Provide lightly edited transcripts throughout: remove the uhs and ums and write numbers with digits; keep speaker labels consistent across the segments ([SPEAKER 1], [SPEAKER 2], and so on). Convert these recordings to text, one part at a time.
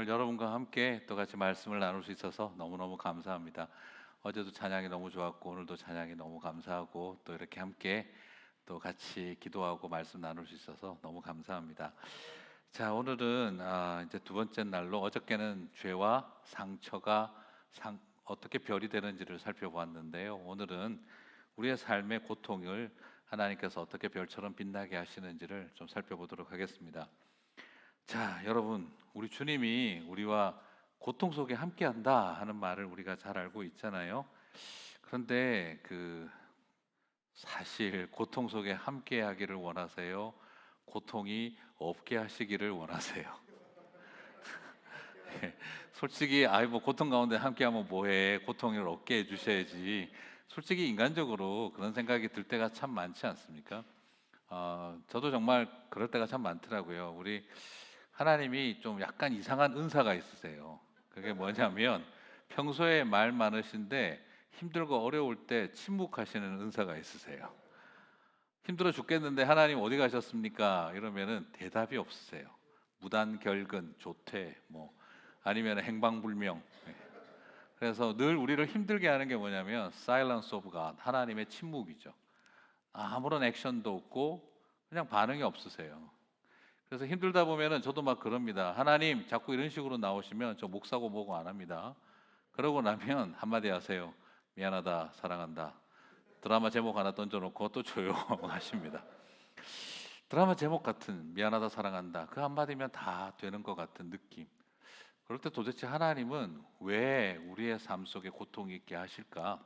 [SPEAKER 1] 오늘 여러분과 함께 또 같이 말씀을 나눌 수 있어서 너무너무 감사합니다. 어제도 찬양이 너무 좋았고 오늘도 찬양이 너무 감사하고 또 이렇게 함께 또 같이 기도하고 말씀 나눌 수 있어서 너무 감사합니다. 자, 오늘은 이제 두 번째 날로 어저께는 죄와 상처가 어떻게 별이 되는지를 살펴보았는데요. 오늘은 우리의 삶의 고통을 하나님께서 어떻게 별처럼 빛나게 하시는지를 좀 살펴보도록 하겠습니다. 자, 여러분, 우리 주님이 우리와 고통 속에 함께한다 하는 말을 우리가 잘 알고 있잖아요. 그런데 사실 고통 속에 함께하기를 원하세요? 고통이 없게 하시기를 원하세요? 솔직히 뭐 고통 가운데 함께하면 뭐해? 고통을 없게 해주셔야지. 솔직히 인간적으로 그런 생각이 들 때가 참 많지 않습니까? 저도 정말 그럴 때가 참 많더라고요. 우리 하나님이 좀 약간 이상한 은사가 있으세요. 그게 뭐냐면 평소에 말 많으신데 힘들고 어려울 때 침묵하시는 은사가 있으세요. 힘들어 죽겠는데 하나님 어디 가셨습니까? 이러면은 대답이 없으세요. 무단결근, 조퇴, 뭐 아니면 행방불명. 네. 그래서 늘 우리를 힘들게 하는 게 뭐냐면 Silence of God, 하나님의 침묵이죠. 아무런 액션도 없고 그냥 반응이 없으세요. 그래서 힘들다 보면은 저도 막 그럽니다. 하나님 자꾸 이런 식으로 나오시면 저 목사고 뭐고 안 합니다. 그러고 나면 한마디 하세요. 미안하다, 사랑한다. 드라마 제목 하나 던져놓고 또 조용하십니다. 드라마 제목 같은 미안하다, 사랑한다. 그 한마디면 다 되는 것 같은 느낌. 그럴 때 도대체 하나님은 왜 우리의 삶 속에 고통이 있게 하실까?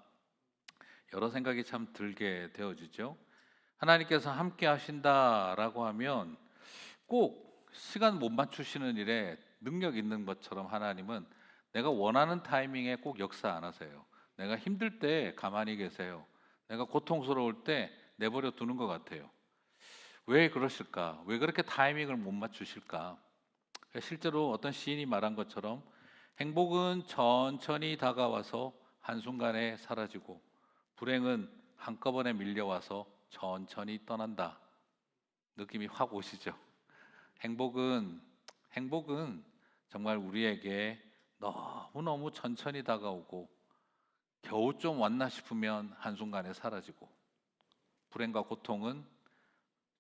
[SPEAKER 1] 여러 생각이 참 들게 되어지죠. 하나님께서 함께 하신다라고 하면 꼭 시간 못 맞추시는 일에 능력 있는 것처럼 하나님은 내가 원하는 타이밍에 꼭 역사 안 하세요. 내가 힘들 때 가만히 계세요. 내가 고통스러울 때 내버려 두는 것 같아요. 왜 그러실까? 왜 그렇게 타이밍을 못 맞추실까? 실제로 어떤 시인이 말한 것처럼 행복은 천천히 다가와서 한순간에 사라지고 불행은 한꺼번에 밀려와서 천천히 떠난다. 느낌이 확 오시죠? 행복은 정말 우리에게 너무너무 천천히 다가오고 겨우 좀 왔나 싶으면 한순간에 사라지고 불행과 고통은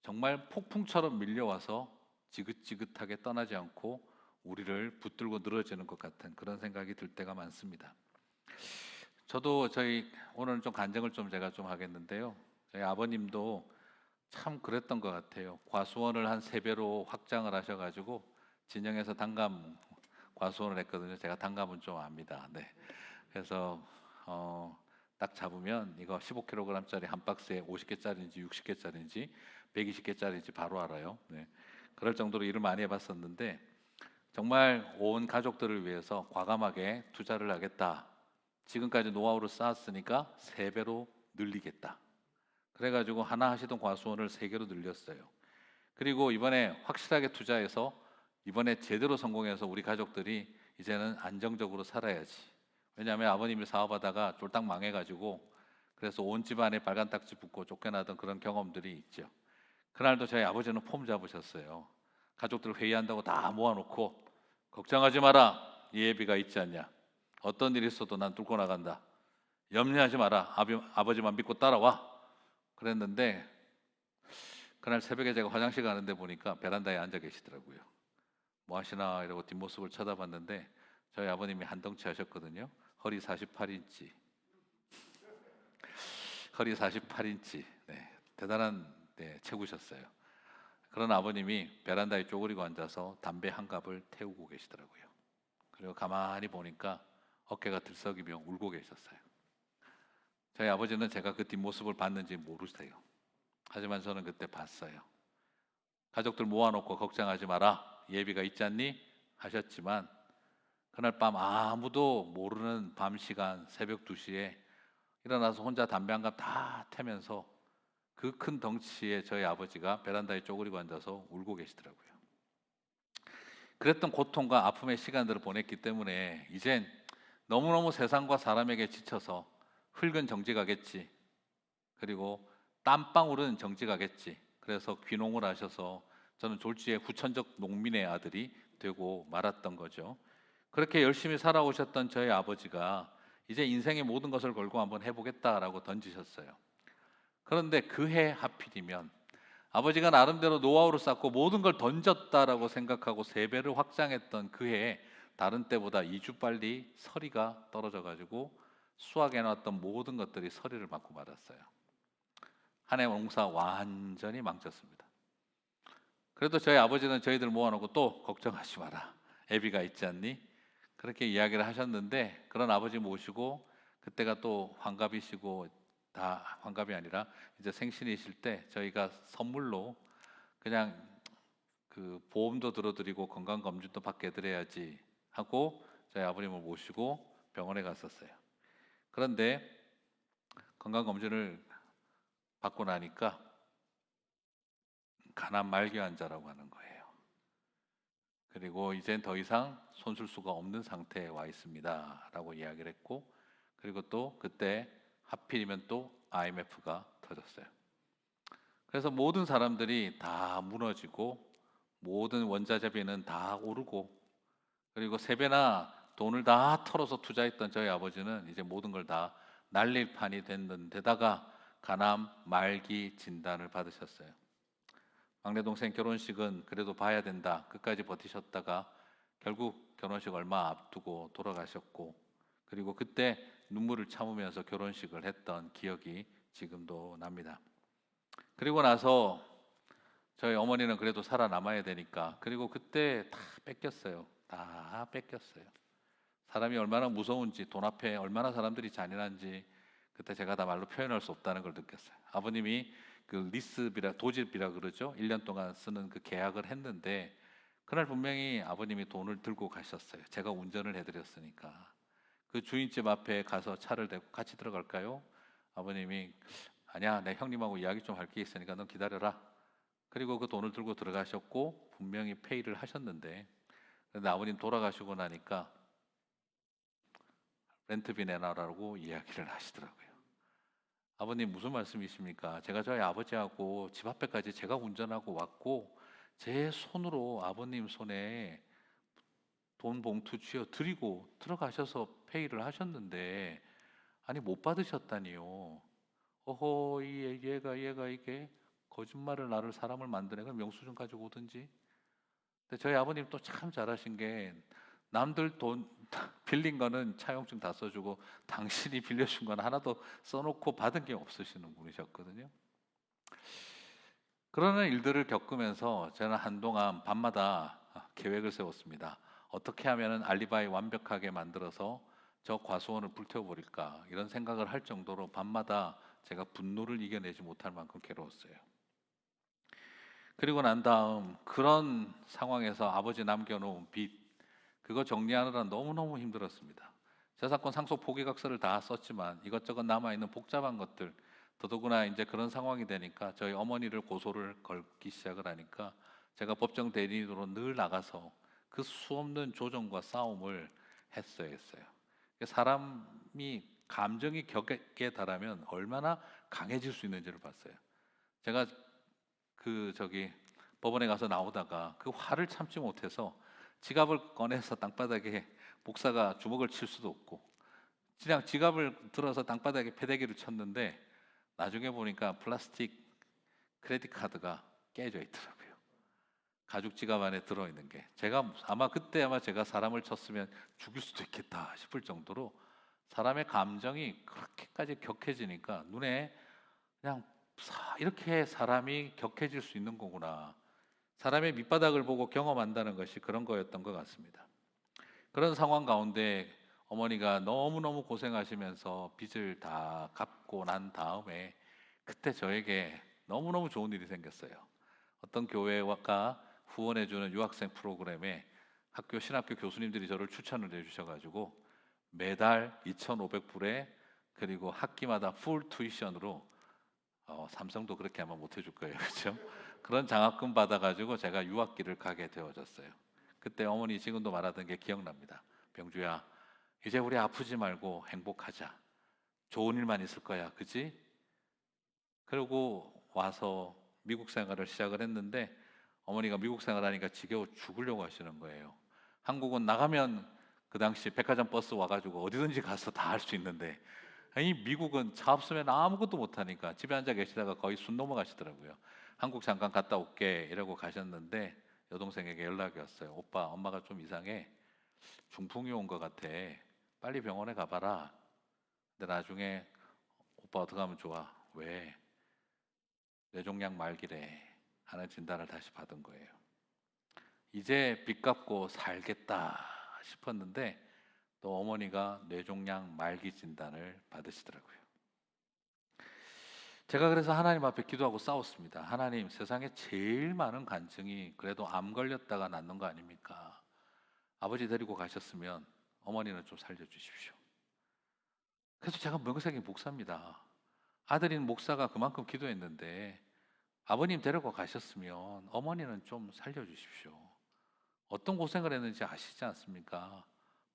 [SPEAKER 1] 정말 폭풍처럼 밀려와서 지긋지긋하게 떠나지 않고 우리를 붙들고 늘어지는 것 같은 그런 생각이 들 때가 많습니다. 저도 오늘은 좀 간증을 제가 좀 하겠는데요. 저희 아버님도 참 그랬던 것 같아요. 과수원을 한 3배로 확장을 하셔가지고 진영에서 단감 과수원을 했거든요. 제가 단감은 좀 압니다. 네. 그래서 딱 잡으면 이거 15kg짜리 한 박스에 50개짜리인지 60개짜리인지 120개짜리인지 바로 알아요. 네. 그럴 정도로 일을 많이 해봤었는데 정말 온 가족들을 위해서 과감하게 투자를 하겠다. 지금까지 노하우를 쌓았으니까 3배로 늘리겠다. 그래가지고 하나 하시던 과수원을 3개로 늘렸어요. 그리고 이번에 확실하게 투자해서 이번에 제대로 성공해서 우리 가족들이 이제는 안정적으로 살아야지. 왜냐하면 아버님이 사업하다가 쫄딱 망해가지고 그래서 온 집안에 빨간 딱지 붙고 쫓겨나던 그런 경험들이 있죠. 그날도 저희 아버지는 폼 잡으셨어요. 가족들 회의한다고 다 모아놓고 걱정하지 마라. 예비가 있지 않냐. 어떤 일이 있어도 난 뚫고 나간다. 염려하지 마라. 아버지만 믿고 따라와. 그랬는데 그날 새벽에 제가 화장실 가는데 보니까 베란다에 앉아 계시더라고요. 뭐 하시나 이러고 뒷모습을 쳐다봤는데 저희 아버님이 한덩치 하셨거든요. 허리 48인치. 허리 48인치. 네, 대단한 체구셨어요. 그런 아버님이 베란다에 쪼그리고 앉아서 담배 한 갑을 태우고 계시더라고요. 그리고 가만히 보니까 어깨가 들썩이며 울고 계셨어요. 저희 아버지는 제가 그 뒷모습을 봤는지 모르세요. 하지만 저는 그때 봤어요. 가족들 모아놓고 걱정하지 마라. 예비가 있지 않니? 하셨지만 그날 밤 아무도 모르는 밤 시간 새벽 2시에 일어나서 혼자 담배 한 갑 다 태면서 그 큰 덩치의 저희 아버지가 베란다에 쪼그리고 앉아서 울고 계시더라고요. 그랬던 고통과 아픔의 시간들을 보냈기 때문에 이젠 너무너무 세상과 사람에게 지쳐서 흙은 정지 가겠지. 그리고 땀방울은 정지 가겠지. 그래서 귀농을 하셔서 저는 졸지에 후천적 농민의 아들이 되고 말았던 거죠. 그렇게 열심히 살아오셨던 저희 아버지가 이제 인생의 모든 것을 걸고 한번 해보겠다라고 던지셨어요. 그런데 그 해 하필이면 아버지가 나름대로 노하우를 쌓고 모든 걸 던졌다라고 생각하고 세 배를 확장했던 그 해에 다른 때보다 2주 빨리 서리가 떨어져 가지고 수확해 놨던 모든 것들이 서리를 맞고 말았어요. 한 해 농사 완전히 망쳤습니다. 그래도 저희 아버지는 저희들 모아놓고 또 걱정하지 마라. 애비가 있지 않니? 그렇게 이야기를 하셨는데 그런 아버지 모시고 그때가 또 환갑이시고 다 환갑이 아니라 이제 생신이실 때 저희가 선물로 그냥 그 보험도 들어드리고 건강 검진도 받게 해드려야지 하고 저희 아버님을 모시고 병원에 갔었어요. 그런데 건강 검진을 받고 나니까 간암 말기 환자라고 하는 거예요. 그리고 이젠 더 이상 손쓸 수가 없는 상태에 와 있습니다라고 이야기를 했고, 그리고 또 그때 하필이면 또 IMF가 터졌어요. 그래서 모든 사람들이 다 무너지고 모든 원자재비는 다 오르고, 그리고 세 배나 돈을 다 털어서 투자했던 저희 아버지는 이제 모든 걸 다 날릴 판이 됐는데다가 간암 말기 진단을 받으셨어요. 막내 동생 결혼식은 그래도 봐야 된다 끝까지 버티셨다가 결국 결혼식 얼마 앞두고 돌아가셨고, 그리고 그때 눈물을 참으면서 결혼식을 했던 기억이 지금도 납니다. 그리고 나서 저희 어머니는 그래도 살아남아야 되니까, 그리고 그때 다 뺏겼어요. 다 뺏겼어요. 사람이 얼마나 무서운지, 돈 앞에 얼마나 사람들이 잔인한지 그때 제가 다 말로 표현할 수 없다는 걸 느꼈어요. 아버님이 그 리스비라 도집이라 그러죠. 1년 동안 쓰는 그 계약을 했는데 그날 분명히 아버님이 돈을 들고 가셨어요. 제가 운전을 해드렸으니까. 그 주인집 앞에 가서 차를 대고 같이 들어갈까요? 아버님이 아니야, 내 형님하고 이야기 좀 할 게 있으니까 넌 기다려라. 그리고 그 돈을 들고 들어가셨고 분명히 페이를 하셨는데, 근데 아버님 돌아가시고 나니까 렌트비 내놔라고 이야기를 하시더라고요. 아버님 무슨 말씀이십니까? 제가 저희 아버지하고 집 앞에까지 제가 운전하고 왔고 제 손으로 아버님 손에 돈 봉투 쥐어 드리고 들어가셔서 페이를 하셨는데 아니 못 받으셨다니요. 어허, 얘가 이게 거짓말을 나를 사람을 만드네. 그럼 영수증 가지고 오든지. 근데 저희 아버님 또 참 잘하신 게 남들 돈 빌린 거는 차용증 다 써주고 당신이 빌려준 건 하나도 써놓고 받은 게 없으시는 분이셨거든요. 그러는 일들을 겪으면서 저는 한동안 밤마다 계획을 세웠습니다. 어떻게 하면 알리바이 완벽하게 만들어서 저 과수원을 불태워버릴까 이런 생각을 할 정도로 밤마다 제가 분노를 이겨내지 못할 만큼 괴로웠어요. 그리고 난 다음 그런 상황에서 아버지 남겨놓은 빚 그거 정리하느라 너무너무 힘들었습니다. 저작권 상속 포기각서를 다 썼지만 이것저것 남아있는 복잡한 것들, 더더구나 이제 그런 상황이 되니까 저희 어머니를 고소를 걸기 시작을 하니까 제가 법정 대리인으로 늘 나가서 그 수없는 조정과 싸움을 했어요. 사람이 감정이 격에 달하면 얼마나 강해질 수 있는지를 봤어요. 제가 법원에 가서 나오다가 그 화를 참지 못해서 지갑을 꺼내서 땅바닥에 목사가 주먹을 칠 수도 없고 그냥 지갑을 들어서 땅바닥에 패대기를 쳤는데 나중에 보니까 플라스틱 크레딧 카드가 깨져 있더라고요. 가죽 지갑 안에 들어있는 게 제가 아마 제가 사람을 쳤으면 죽일 수도 있겠다 싶을 정도로 사람의 감정이 그렇게까지 격해지니까 눈에 그냥 이렇게 사람이 격해질 수 있는 거구나. 사람의 밑바닥을 보고 경험한다는 것이 그런 거였던 것 같습니다. 그런 상황 가운데 어머니가 너무너무 고생하시면서 빚을 다 갚고 난 다음에 그때 저에게 너무너무 좋은 일이 생겼어요. 어떤 교회가 후원해주는 유학생 프로그램에 신학교 교수님들이 저를 추천을 해주셔가지고 매달 2,500불에 그리고 학기마다 풀 투이션으로 삼성도 그렇게 아마 못 해줄 거예요. 그렇죠? 그런 장학금 받아가지고 제가 유학기를 가게 되어졌어요. 그때 어머니 지금도 말하던 게 기억납니다. 병주야, 이제 우리 아프지 말고 행복하자. 좋은 일만 있을 거야. 그지? 그리고 와서 미국 생활을 시작을 했는데 어머니가 미국 생활하니까 지겨워 죽으려고 하시는 거예요. 한국은 나가면 그 당시 백화점 버스 와가지고 어디든지 가서 다 할 수 있는데, 이 미국은 차 없으면 아무것도 못하니까 집에 앉아 계시다가 거의 숨 넘어가시더라고요. 한국 잠깐 갔다 올게 이러고 가셨는데 여동생에게 연락이 왔어요. 오빠, 엄마가 좀 이상해. 중풍이 온 것 같아. 빨리 병원에 가봐라. 근데 나중에 오빠 어떻게 하면 좋아? 왜? 뇌종양 말기래 하는 진단을 다시 받은 거예요. 이제 빚 갚고 살겠다 싶었는데 또 어머니가 뇌종양 말기 진단을 받으시더라고요. 제가 그래서 하나님 앞에 기도하고 싸웠습니다. 하나님, 세상에 제일 많은 간증이 그래도 암 걸렸다가 낫는 거 아닙니까? 아버지 데리고 가셨으면 어머니는 좀 살려주십시오. 그래서 제가 명색이 목사입니다. 아들인 목사가 그만큼 기도했는데 아버님 데리고 가셨으면 어머니는 좀 살려주십시오. 어떤 고생을 했는지 아시지 않습니까?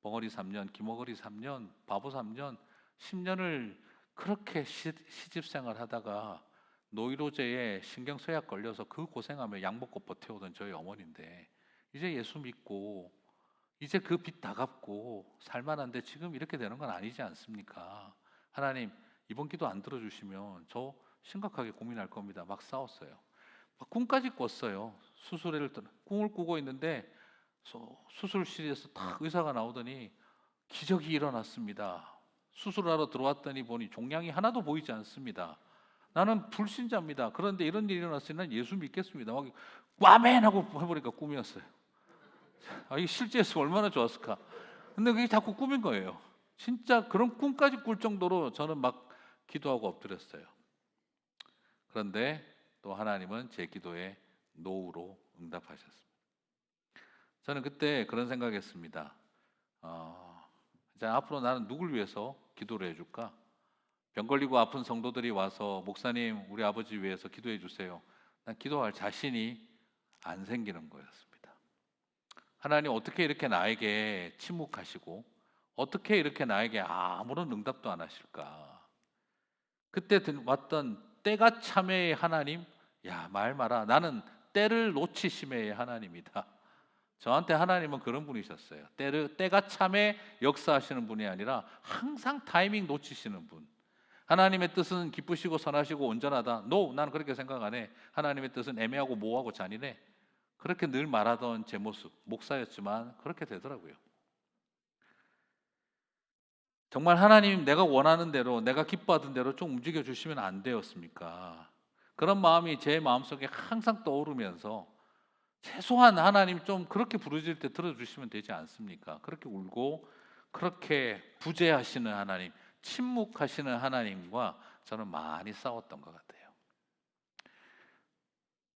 [SPEAKER 1] 벙어리 3년, 기머거리 3년, 바보 3년, 10년을 그렇게 시집생활 하다가 노이로제에 신경쇠약 걸려서 그 고생하며 약 먹고 버텨오던 저희 어머니인데 이제 예수 믿고 이제 그 빚 다 갚고 살만한데 지금 이렇게 되는 건 아니지 않습니까? 하나님, 이번 기도 안 들어주시면 저 심각하게 고민할 겁니다. 막 싸웠어요. 막 꿈까지 꿨어요. 수술을 꿈을 꾸고 있는데 수술실에서 딱 의사가 나오더니 기적이 일어났습니다. 수술하러 들어왔더니 보니 종양이 하나도 보이지 않습니다. 나는 불신자입니다. 그런데 이런 일이 일어났으니 난 예수 믿겠습니다. 막 아멘 하고 해보니까 꿈이었어요. 이게 실제에서 얼마나 좋았을까. 근데 그게 자꾸 꿈인 거예요. 진짜 그런 꿈까지 꿀 정도로 저는 막 기도하고 엎드렸어요. 그런데 또 하나님은 제 기도에 노우로 응답하셨습니다. 저는 그때 그런 생각했습니다. 자, 앞으로 나는 누굴 위해서 기도를 해줄까? 병 걸리고 아픈 성도들이 와서 목사님, 우리 아버지 위해서 기도해 주세요. 난 기도할 자신이 안 생기는 거였습니다. 하나님, 어떻게 이렇게 나에게 침묵하시고 어떻게 이렇게 나에게 아무런 응답도 안 하실까? 그때 왔던 때가 참의 하나님, 야, 말 마라. 나는 때를 놓치심의 하나님이다. 저한테 하나님은 그런 분이셨어요. 때가 참에 역사하시는 분이 아니라 항상 타이밍 놓치시는 분. 하나님의 뜻은 기쁘시고 선하시고 온전하다. No, 나는 그렇게 생각 안 해. 하나님의 뜻은 애매하고 모호하고 잔인해. 그렇게 늘 말하던 제 모습, 목사였지만 그렇게 되더라고요. 정말 하나님, 내가 원하는 대로, 내가 기뻐하던 대로 좀 움직여 주시면 안 되었습니까? 그런 마음이 제 마음속에 항상 떠오르면서 최소한 하나님 좀 그렇게 부르실 때 들어주시면 되지 않습니까? 그렇게 울고 그렇게 부재하시는 하나님, 침묵하시는 하나님과 저는 많이 싸웠던 것 같아요.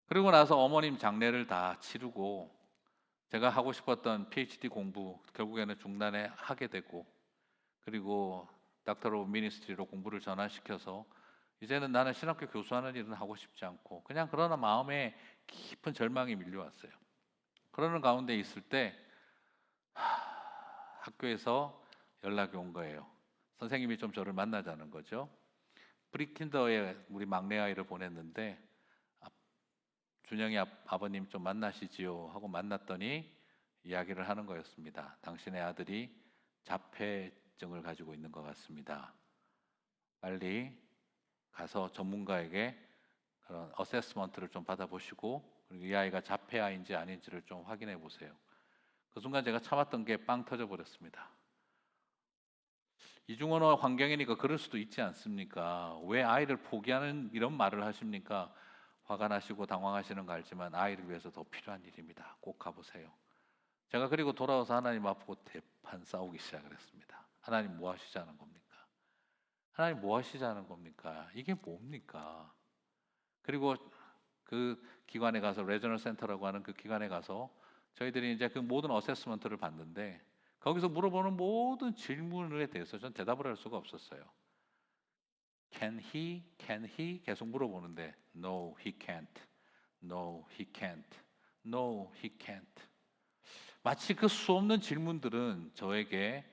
[SPEAKER 1] 그리고 나서 어머님 장례를 다 치르고 제가 하고 싶었던 PhD 공부 결국에는 중단에 하게 되고, 그리고 닥터 오브 미니스트리로 공부를 전환시켜서 이제는 나는 신학교 교수하는 일은 하고 싶지 않고 그냥 그러나 마음에 깊은 절망이 밀려왔어요. 그러는 가운데 있을 때 학교에서 연락이 온 거예요. 선생님이 좀 저를 만나자는 거죠. 프리킨더에 우리 막내 아이를 보냈는데 준영이 아버님 좀 만나시지요 하고 만났더니 이야기를 하는 거였습니다. 당신의 아들이 자폐증을 가지고 있는 것 같습니다. 빨리 가서 전문가에게 그런 어세스먼트를 좀 받아보시고 그리고 이 아이가 자폐아인지 아닌지를 좀 확인해 보세요. 그 순간 제가 참았던 게 빵 터져 버렸습니다. 이중언어 환경이니까 그럴 수도 있지 않습니까? 왜 아이를 포기하는 이런 말을 하십니까? 화가 나시고 당황하시는 거 알지만 아이를 위해서 더 필요한 일입니다. 꼭 가보세요. 제가 그리고 돌아와서 하나님 앞으로 대판 싸우기 시작을 했습니다. 하나님 뭐 하시자는 겁니까? 하나님 뭐 하시자는 겁니까? 이게 뭡니까? 그리고 그 기관에 가서 레저널 센터라고 하는 그 기관에 가서 저희들이 이제 그 모든 어세스먼트를 봤는데 거기서 물어보는 모든 질문에 대해서 전 대답을 할 수가 없었어요. Can he? Can he? 계속 물어보는데 No, he can't. No, he can't. No, he can't. 마치 그 수없는 질문들은 저에게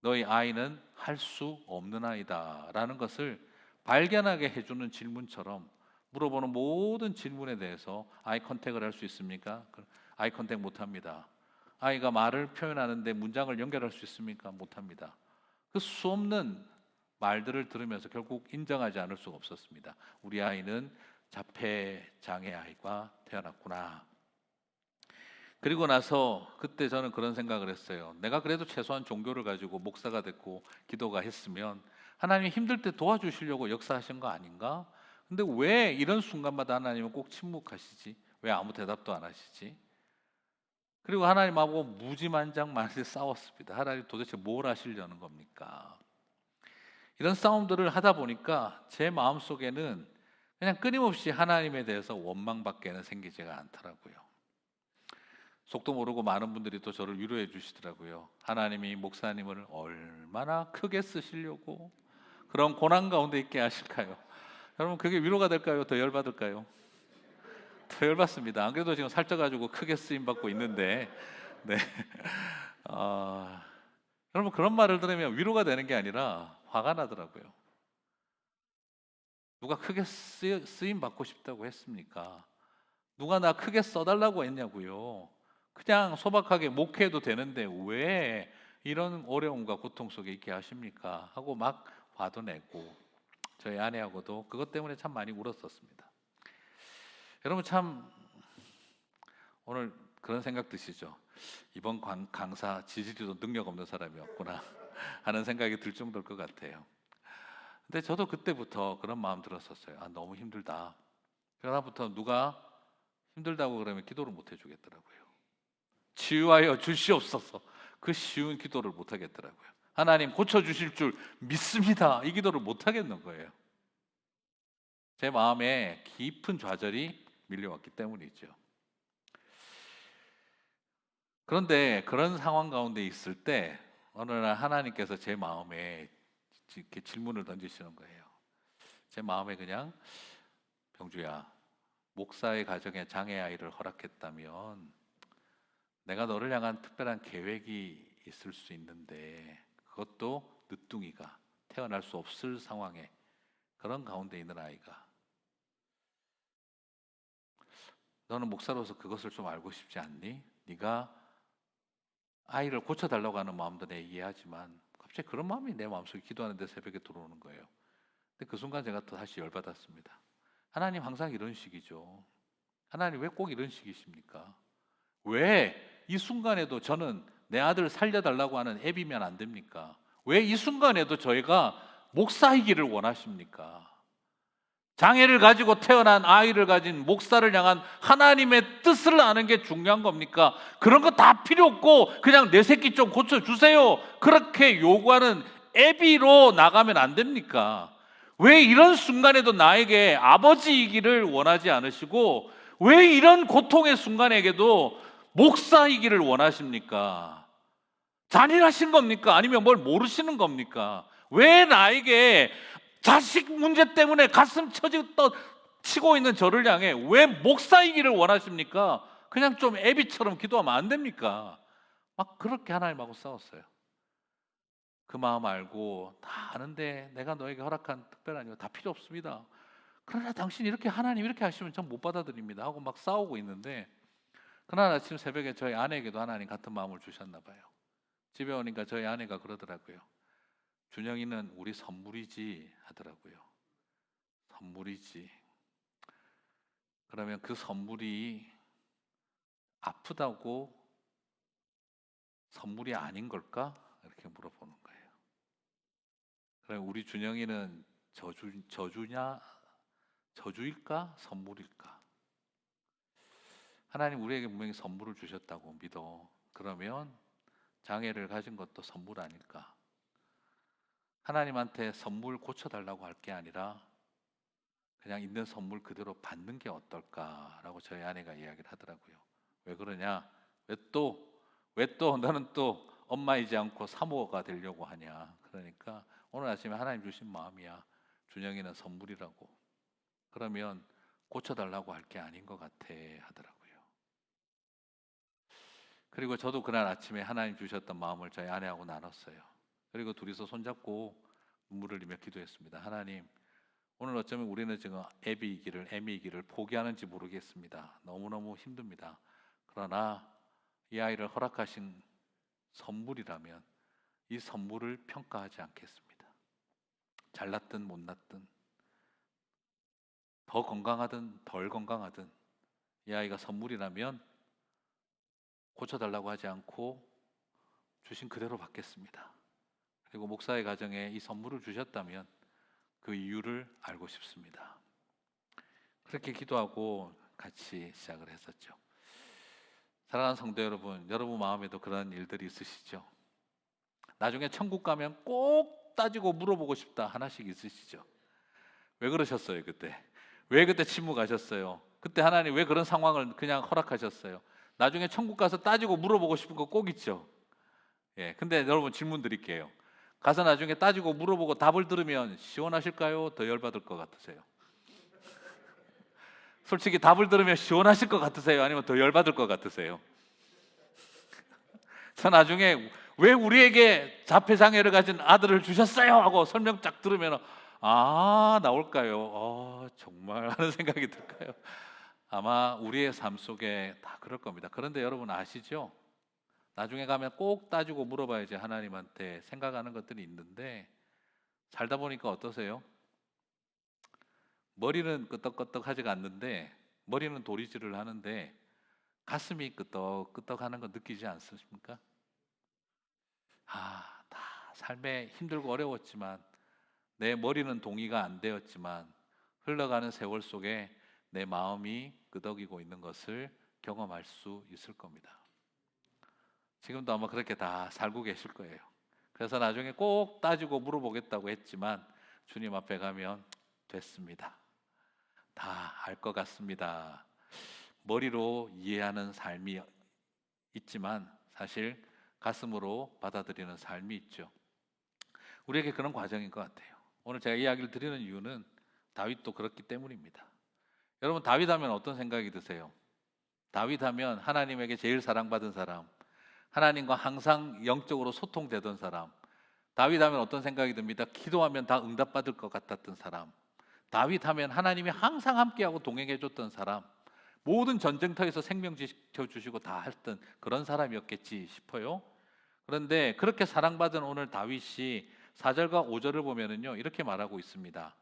[SPEAKER 1] 너희 아이는 할 수 없는 아이다 라는 것을 발견하게 해주는 질문처럼 물어보는 모든 질문에 대해서 아이 컨택을 할 수 있습니까? 아이 컨택 못합니다. 아이가 말을 표현하는데 문장을 연결할 수 있습니까? 못합니다. 그 수없는 말들을 들으면서 결국 인정하지 않을 수가 없었습니다. 우리 아이는 자폐 장애 아이가 태어났구나. 그리고 나서 그때 저는 그런 생각을 했어요. 내가 그래도 최소한 종교를 가지고 목사가 됐고 기도가 했으면 하나님이 힘들 때 도와주시려고 역사하신 거 아닌가? 근데 왜 이런 순간마다 하나님은 꼭 침묵하시지? 왜 아무 대답도 안 하시지? 그리고 하나님하고 무지만장만세 싸웠습니다. 하나님 도대체 뭘 하시려는 겁니까? 이런 싸움들을 하다 보니까 제 마음속에는 그냥 끊임없이 하나님에 대해서 원망밖에는 생기지가 않더라고요. 속도 모르고 많은 분들이 또 저를 위로해 주시더라고요. 하나님이 목사님을 얼마나 크게 쓰시려고 그런 고난 가운데 있게 하실까요? 여러분 그게 위로가 될까요? 더 열받을까요? 더 열받습니다. 안 그래도 지금 살쪄가지고 크게 쓰임 받고 있는데, 네. 어, 여러분 그런 말을 들으면 위로가 되는 게 아니라 화가 나더라고요. 누가 크게 쓰임 받고 싶다고 했습니까? 누가 나 크게 써달라고 했냐고요. 그냥 소박하게 목회해도 되는데 왜 이런 어려움과 고통 속에 있게 하십니까? 하고 막 화도 내고 저희 아내하고도 그것 때문에 참 많이 울었었습니다. 여러분 참 오늘 그런 생각 드시죠? 이번 강사 지지리도 능력 없는 사람이었구나 하는 생각이 들 정도일 것 같아요. 근데 저도 그때부터 그런 마음 들었었어요. 아, 너무 힘들다. 그러다부터 누가 힘들다고 그러면 기도를 못 해주겠더라고요. 치유하여 주시옵소서. 그 쉬운 기도를 못 하겠더라고요. 하나님 고쳐주실 줄 믿습니다. 이 기도를 못 하겠는 거예요. 제 마음에 깊은 좌절이 밀려왔기 때문이죠. 그런데 그런 상황 가운데 있을 때 어느 날 하나님께서 제 마음에 이렇게 질문을 던지시는 거예요. 제 마음에 그냥 병주야, 목사의 가정에 장애 아이를 허락했다면 내가 너를 향한 특별한 계획이 있을 수 있는데 그것도 늦둥이가 태어날 수 없을 상황에 그런 가운데 있는 아이가 너는 목사로서 그것을 좀 알고 싶지 않니? 네가 아이를 고쳐달라고 하는 마음도 내 이해하지만 갑자기 그런 마음이 내 마음속에 기도하는데 새벽에 들어오는 거예요. 근데 그 순간 제가 또 다시 열받았습니다. 하나님 항상 이런 식이죠. 하나님 왜 꼭 이런 식이십니까? 왜 이 순간에도 저는 내 아들 살려달라고 하는 애비면 안 됩니까? 왜 이 순간에도 저희가 목사이기를 원하십니까? 장애를 가지고 태어난 아이를 가진 목사를 향한 하나님의 뜻을 아는 게 중요한 겁니까? 그런 거 다 필요 없고 그냥 내 새끼 좀 고쳐주세요. 그렇게 요구하는 애비로 나가면 안 됩니까? 왜 이런 순간에도 나에게 아버지이기를 원하지 않으시고 왜 이런 고통의 순간에게도 목사이기를 원하십니까? 잔인하신 겁니까? 아니면 뭘 모르시는 겁니까? 왜 나에게 자식 문제 때문에 가슴 치고 있는 저를 향해 왜 목사이기를 원하십니까? 그냥 좀 애비처럼 기도하면 안 됩니까? 막 그렇게 하나님하고 싸웠어요. 그 마음 알고 다 아는데 내가 너에게 허락한 특별한 이유 다 필요 없습니다. 그러나 당신 이렇게 하나님 이렇게 하시면 전 못 받아들입니다 하고 막 싸우고 있는데 그날 아침 새벽에 저희 아내에게도 하나님 같은 마음을 주셨나 봐요. 집에 오니까 저희 아내가 그러더라고요. 준영이는 우리 선물이지 하더라고요. 선물이지. 그러면 그 선물이 아프다고 선물이 아닌 걸까? 이렇게 물어보는 거예요. 그럼 우리 준영이는 저주냐? 저주일까? 선물일까? 하나님 우리에게 분명히 선물을 주셨다고 믿어. 그러면 장애를 가진 것도 선물 아닐까? 하나님한테 선물 고쳐달라고 할 게 아니라 그냥 있는 선물 그대로 받는 게 어떨까라고 저희 아내가 이야기를 하더라고요. 왜 그러냐? 왜 또 너는 또 엄마이지 않고 사모가 되려고 하냐? 그러니까 오늘 아침에 하나님 주신 마음이야. 준영이는 선물이라고. 그러면 고쳐달라고 할 게 아닌 것 같아 하더라고요. 그리고 저도 그날 아침에 하나님 주셨던 마음을 저희 아내하고 나눴어요. 그리고 둘이서 손잡고 눈물을 흘리며 기도했습니다. 하나님, 오늘 어쩌면 우리는 지금 애미이기를 포기하는지 모르겠습니다. 너무너무 힘듭니다. 그러나 이 아이를 허락하신 선물이라면 이 선물을 평가하지 않겠습니다. 잘났든 못났든, 더 건강하든 덜 건강하든 이 아이가 선물이라면 고쳐달라고 하지 않고 주신 그대로 받겠습니다. 그리고 목사의 가정에 이 선물을 주셨다면 그 이유를 알고 싶습니다. 그렇게 기도하고 같이 시작을 했었죠. 사랑하는 성도 여러분, 여러분 마음에도 그런 일들이 있으시죠? 나중에 천국 가면 꼭 따지고 물어보고 싶다 하나씩 있으시죠? 왜 그러셨어요 그때? 왜 그때 침묵하셨어요? 그때 하나님 왜 그런 상황을 그냥 허락하셨어요? 나중에 천국 가서 따지고 물어보고 싶은 거 꼭 있죠? 예, 근데 여러분 질문 드릴게요. 가서 나중에 따지고 물어보고 답을 들으면 시원하실까요? 더 열받을 것 같으세요? 솔직히 답을 들으면 시원하실 것 같으세요? 아니면 더 열받을 것 같으세요? 저 나중에 왜 우리에게 자폐장애를 가진 아들을 주셨어요? 하고 설명 쫙 들으면 나올까요? 정말 하는 생각이 들까요? 아마 우리의 삶 속에 다 그럴 겁니다. 그런데 여러분 아시죠? 나중에 가면 꼭 따지고 물어봐야지 하나님한테 생각하는 것들이 있는데 살다 보니까 어떠세요? 머리는 끄떡끄떡하지가 않는데 머리는 도리질을 하는데 가슴이 끄떡끄떡하는 거 느끼지 않습니까? 다 삶에 힘들고 어려웠지만 내 머리는 동의가 안 되었지만 흘러가는 세월 속에 내 마음이 끄덕이고 있는 것을 경험할 수 있을 겁니다. 지금도 아마 그렇게 다 살고 계실 거예요. 그래서 나중에 꼭 따지고 물어보겠다고 했지만 주님 앞에 가면 됐습니다. 다 알 것 같습니다. 머리로 이해하는 삶이 있지만 사실 가슴으로 받아들이는 삶이 있죠. 우리에게 그런 과정인 것 같아요. 오늘 제가 이야기를 드리는 이유는 다윗도 그렇기 때문입니다. 여러분 다윗 하면 어떤 생각이 드세요? 다윗 하면 하나님에게 제일 사랑받은 사람, 하나님과 항상 영적으로 소통되던 사람. 다윗 하면 어떤 생각이 듭니다. 기도하면 다 응답받을 것 같았던 사람. 다윗 하면 하나님이 항상 함께하고 동행해 줬던 사람, 모든 전쟁터에서 생명 지켜주시고 다 했던 그런 사람이었겠지 싶어요. 그런데 그렇게 사랑받은 오늘 다윗이 4절과 5절을 보면은요 이렇게 말하고 있습니다.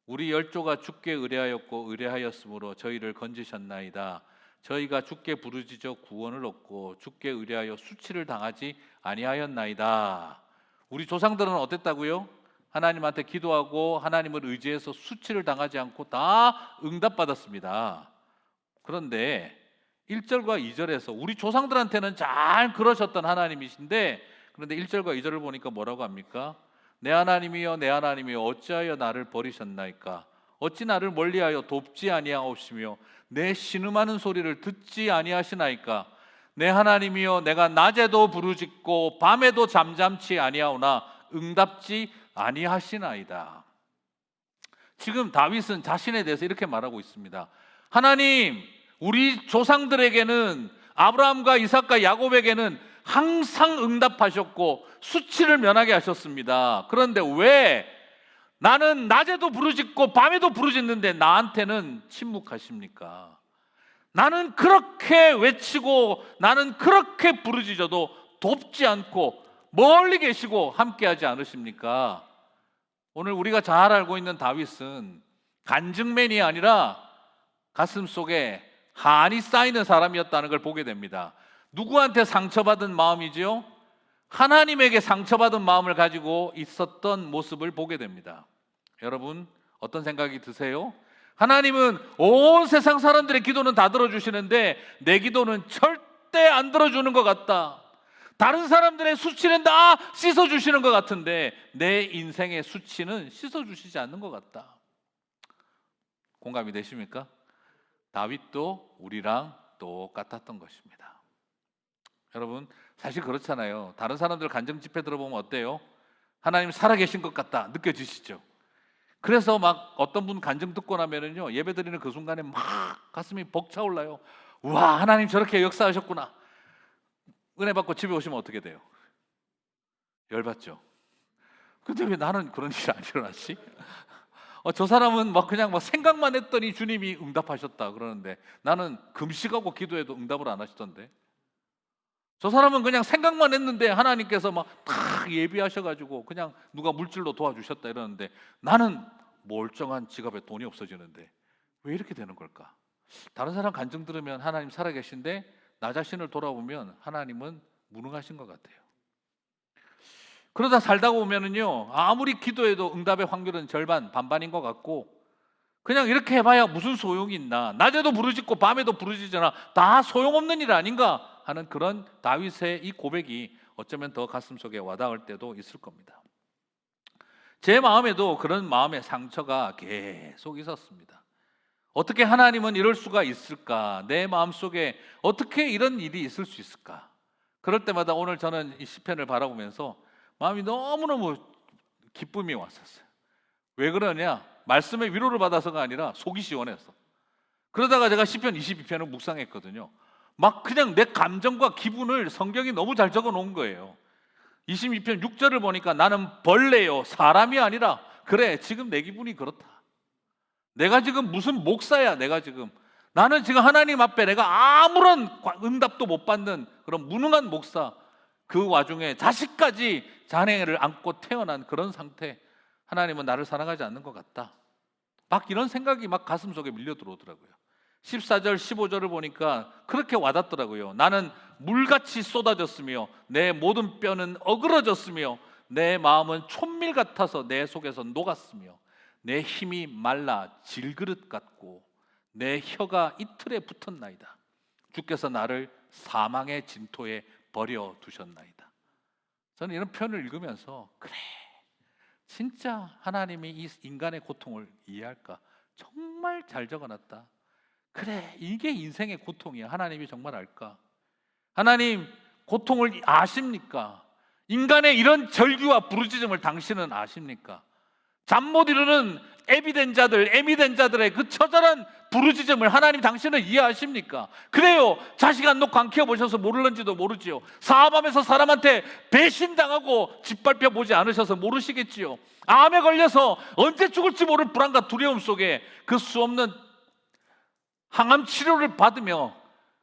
[SPEAKER 1] 우리 열조가 주께 의뢰하였고 의뢰하였으므로 저희를 건지셨나이다. 저희가 주께 부르짖어 구원을 얻고 주께 의뢰하여 수치를 당하지 아니하였나이다. 우리 조상들은 어땠다고요? 하나님한테 기도하고 하나님을 의지해서 수치를 당하지 않고 다 응답받았습니다. 그런데 1절과 2절에서 우리 조상들한테는 잘 그러셨던 하나님이신데 그런데 1절과 2절을 보니까 뭐라고 합니까? 내 하나님이여 내 하나님이여 어찌하여 나를 버리셨나이까? 어찌 나를 멀리하여 돕지 아니하옵시며 내 신음하는 소리를 듣지 아니하시나이까? 내 하나님이여 내가 낮에도 부르짖고 밤에도 잠잠치 아니하오나 응답지 아니하시나이다. 지금 다윗은 자신에 대해서 이렇게 말하고 있습니다. 하나님, 우리 조상들에게는 아브라함과 이삭과 야곱에게는 항상 응답하셨고 수치를 면하게 하셨습니다. 그런데 왜 나는 낮에도 부르짖고 밤에도 부르짖는데 나한테는 침묵하십니까? 나는 그렇게 외치고 나는 그렇게 부르짖어도 돕지 않고 멀리 계시고 함께하지 않으십니까? 오늘 우리가 잘 알고 있는 다윗은 간증맨이 아니라 가슴 속에 한이 쌓이는 사람이었다는 걸 보게 됩니다. 누구한테 상처받은 마음이지요? 하나님에게 상처받은 마음을 가지고 있었던 모습을 보게 됩니다. 여러분 어떤 생각이 드세요? 하나님은 온 세상 사람들의 기도는 다 들어주시는데 내 기도는 절대 안 들어주는 것 같다. 다른 사람들의 수치는 다 씻어주시는 것 같은데 내 인생의 수치는 씻어주시지 않는 것 같다. 공감이 되십니까? 다윗도 우리랑 똑같았던 것입니다. 여러분 사실 그렇잖아요. 다른 사람들 간증 집회 들어보면 어때요? 하나님 살아계신 것 같다 느껴지시죠? 그래서 막 어떤 분 간증 듣고 나면은요 예배 드리는 그 순간에 막 가슴이 벅차올라요. 와 하나님 저렇게 역사하셨구나. 은혜 받고 집에 오시면 어떻게 돼요? 열받죠. 근데 왜 나는 그런 일이 안 일어났지? 저 사람은 막 그냥 막 생각만 했더니 주님이 응답하셨다 그러는데 나는 금식하고 기도해도 응답을 안 하시던데. 저 사람은 그냥 생각만 했는데 하나님께서 막 탁 예비하셔가지고 그냥 누가 물질로 도와주셨다 이러는데 나는 멀쩡한 지갑에 돈이 없어지는데 왜 이렇게 되는 걸까? 다른 사람 간증 들으면 하나님 살아계신데 나 자신을 돌아보면 하나님은 무능하신 것 같아요. 그러다 살다 보면은요, 아무리 기도해도 응답의 확률은 절반 반반인 것 같고 그냥 이렇게 해봐야 무슨 소용이 있나, 낮에도 부르짖고 밤에도 부르짖으나 다 소용없는 일 아닌가 하는 그런 다윗의 이 고백이 어쩌면 더 가슴속에 와닿을 때도 있을 겁니다. 제 마음에도 그런 마음의 상처가 계속 있었습니다. 어떻게 하나님은 이럴 수가 있을까? 내 마음속에 어떻게 이런 일이 있을 수 있을까? 그럴 때마다 오늘 저는 이 시편을 바라보면서 마음이 너무너무 기쁨이 왔었어요. 왜 그러냐? 말씀의 위로를 받아서가 아니라 속이 시원했어. 그러다가 제가 시편 22편을 묵상했거든요. 막 그냥 내 감정과 기분을 성경이 너무 잘 적어 놓은 거예요. 22편 6절을 보니까 나는 벌레요, 사람이 아니라. 그래, 지금 내 기분이 그렇다. 내가 지금 무슨 목사야, 나는 지금 하나님 앞에 내가 아무런 응답도 못 받는 그런 무능한 목사. 그 와중에 자식까지 장애를 안고 태어난 그런 상태. 하나님은 나를 사랑하지 않는 것 같다. 막 이런 생각이 막 가슴속에 밀려 들어오더라고요. 14절 15절을 보니까 그렇게 와닿더라고요. 나는 물같이 쏟아졌으며 내 모든 뼈는 어그러졌으며 내 마음은 촛밀 같아서 내 속에서 녹았으며 내 힘이 말라 질그릇 같고 내 혀가 이틀에 붙었나이다. 주께서 나를 사망의 진토에 버려 두셨나이다. 저는 이런 표현을 읽으면서 그래, 진짜 하나님이 이 인간의 고통을 이해할까? 정말 잘 적어놨다. 그래, 이게 인생의 고통이야. 하나님이 정말 알까? 하나님, 고통을 아십니까? 인간의 이런 절규와 부르짖음을 당신은 아십니까? 잠 못 이루는 애비된 자들의 그 처절한 부르짖음을 하나님 당신은 이해하십니까? 그래요, 자식 안 놓고 안 키워보셔서 모를는지도 모르지요. 사업하면서 사람한테 배신당하고 짓밟혀 보지 않으셔서 모르시겠지요. 암에 걸려서 언제 죽을지 모를 불안과 두려움 속에 그 수없는 항암 치료를 받으며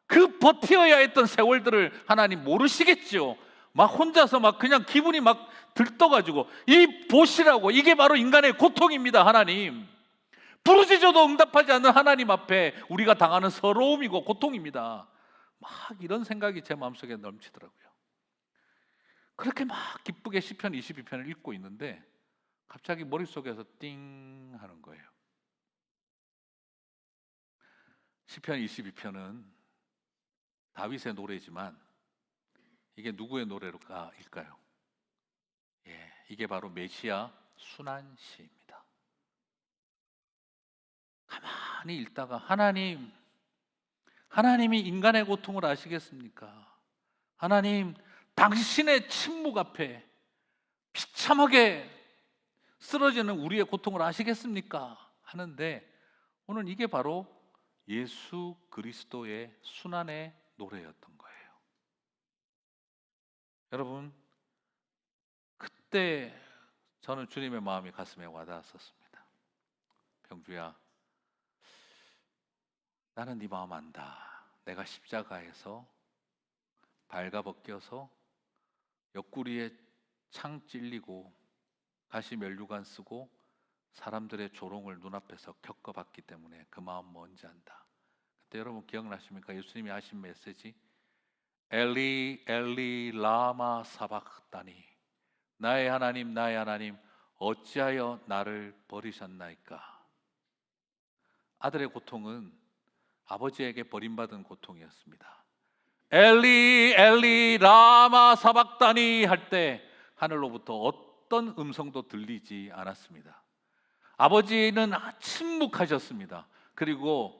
[SPEAKER 1] 그 버텨야 했던 세월들을 하나님 모르시겠지요. 막 혼자서 막 그냥 기분이 막 들떠가지고 이 보시라고, 이게 바로 인간의 고통입니다. 하나님, 부르짖어도 응답하지 않는 하나님 앞에 우리가 당하는 서러움이고 고통입니다. 막 이런 생각이 제 마음속에 넘치더라고요. 그렇게 막 기쁘게 시편 22편을 읽고 있는데 갑자기 머릿속에서 띵 하는 거예요. 시편 22편은 다윗의 노래지만 이게 누구의 노래일까요? 예, 이게 바로 메시아 순환시입니다. 가만히 읽다가 하나님이 인간의 고통을 아시겠습니까? 하나님, 당신의 침묵 앞에 비참하게 쓰러지는 우리의 고통을 아시겠습니까? 하는데 오늘 이게 바로 예수 그리스도의 순환의 노래였던 거예요. 여러분, 그때 저는 주님의 마음이 가슴에 와닿았었습니다. 병주야, 나는 네 마음 안다. 내가 십자가에서 발가벗겨서 옆구리에 창 찔리고 가시 면류관 쓰고 사람들의 조롱을 눈앞에서 겪어봤기 때문에 그 마음 뭔지 안다. 그때 여러분 기억나십니까? 예수님이 하신 메시지, 엘리 엘리 라마 사박다니, 나의 하나님 어찌하여 나를 버리셨나이까? 아들의 고통은 아버지에게 버림받은 고통이었습니다. 엘리 엘리 라마 사박다니 할 때 하늘로부터 어떤 음성도 들리지 않았습니다. 아버지는 침묵하셨습니다. 그리고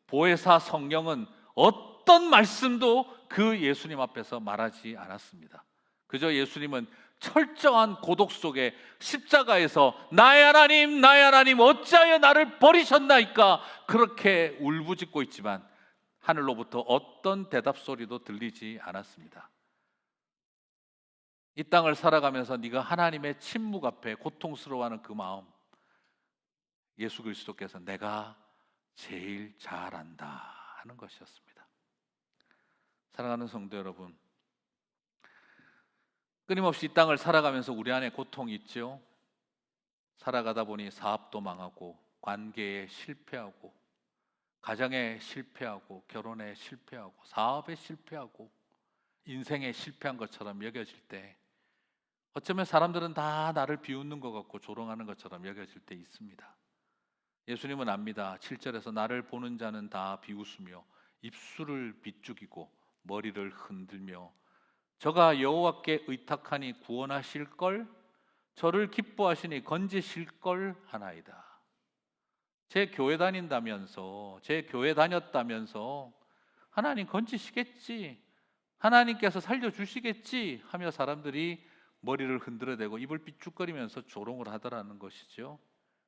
[SPEAKER 1] 보혜사 성령은 어떤 말씀도 그 예수님 앞에서 말하지 않았습니다. 그저 예수님은 철저한 고독 속에 십자가에서 나의 하나님 어찌하여 나를 버리셨나이까 그렇게 울부짖고 있지만 하늘로부터 어떤 대답 소리도 들리지 않았습니다. 이 땅을 살아가면서 네가 하나님의 침묵 앞에 고통스러워하는 그 마음, 예수 그리스도께서 내가 제일 잘 안다 하는 것이었습니다. 사랑하는 성도 여러분, 끊임없이 이 땅을 살아가면서 우리 안에 고통이 있죠. 살아가다 보니 사업도 망하고, 관계에 실패하고, 가정에 실패하고, 결혼에 실패하고, 사업에 실패하고, 인생에 실패한 것처럼 여겨질 때, 어쩌면 사람들은 다 나를 비웃는 것 같고 조롱하는 것처럼 여겨질 때 있습니다. 예수님은 압니다. 7절에서 나를 보는 자는 다 비웃으며 입술을 비죽이고 머리를 흔들며 저가 여호와께 의탁하니 구원하실 걸, 저를 기뻐하시니 건지실 걸 하나이다. 제 교회 다닌다면서, 제 교회 다녔다면서 하나님 건지시겠지, 하나님께서 살려주시겠지 하며 사람들이 머리를 흔들어대고 입을 삐죽거리면서 조롱을 하더라는 것이죠.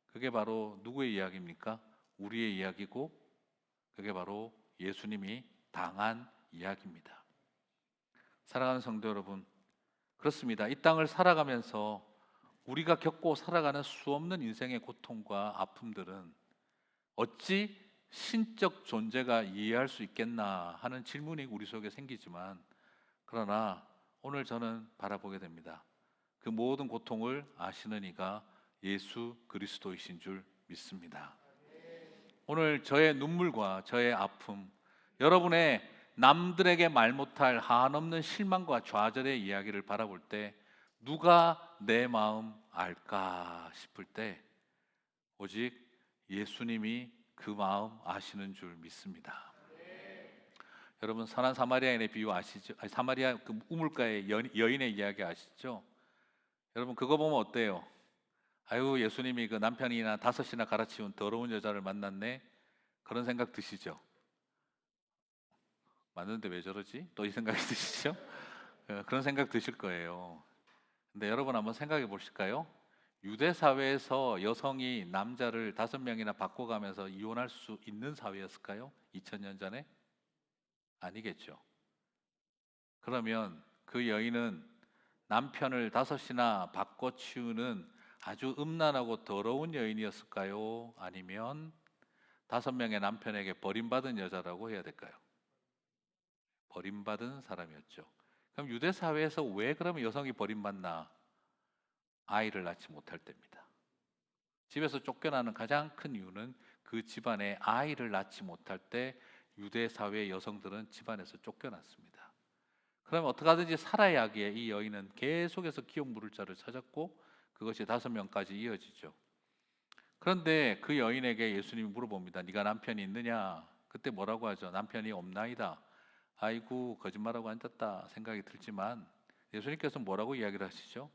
[SPEAKER 1] 그게 바로 누구의 이야기입니까? 우리의 이야기고, 그게 바로 예수님이 당한 이야기입니다. 사랑하는 성도 여러분, 그렇습니다. 이 땅을 살아가면서 우리가 겪고 살아가는 수없는 인생의 고통과 아픔들은 어찌 신적 존재가 이해할 수 있겠나 하는 질문이 우리 속에 생기지만, 그러나 오늘 저는 바라보게 됩니다. 그 모든 고통을 아시는 이가 예수 그리스도이신 줄 믿습니다. 오늘 저의 눈물과 저의 아픔, 여러분의 남들에게 말 못할 한없는 실망과 좌절의 이야기를 바라볼 때 누가 내 마음 알까 싶을 때 오직 예수님이 그 마음 아시는 줄 믿습니다. 여러분, 선한 사마리아인의 비유 아시죠? 아니, 사마리아 그 우물가의 여인의 이야기 아시죠? 여러분, 그거 보면 어때요? 아유, 예수님이 그 남편이나 다섯이나 갈아치운 더러운 여자를 만났네, 그런 생각 드시죠? 맞는데 왜 저러지? 또 이 생각이 드시죠? 그런 생각 드실 거예요. 근데 여러분 한번 생각해 보실까요? 유대 사회에서 여성이 남자를 5명이나 바꿔가면서 이혼할 수 있는 사회였을까요? 2000년 전에? 아니겠죠. 그러면 그 여인은 남편을 5이나 바꿔치우는 아주 음란하고 더러운 여인이었을까요? 아니면 5명의 남편에게 버림받은 여자라고 해야 될까요? 버림받은 사람이었죠. 그럼 유대 사회에서 왜 그러면 여성이 버림받나? 아이를 낳지 못할 때입니다. 집에서 쫓겨나는 가장 큰 이유는 그 집안에 아이를 낳지 못할 때 유대 사회의 여성들은 집안에서 쫓겨났습니다. 그러면 어떻게 하든지 살아야 하기에 이 여인은 계속해서 기업 물을 자를 찾았고, 그것이 5명까지 이어지죠. 그런데 그 여인에게 예수님이 물어봅니다. 네가 남편이 있느냐? 그때 뭐라고 하죠? 남편이 없나이다. 아이고, 거짓말하고 앉았다 생각이 들지만 예수님께서 뭐라고 이야기를 하시죠?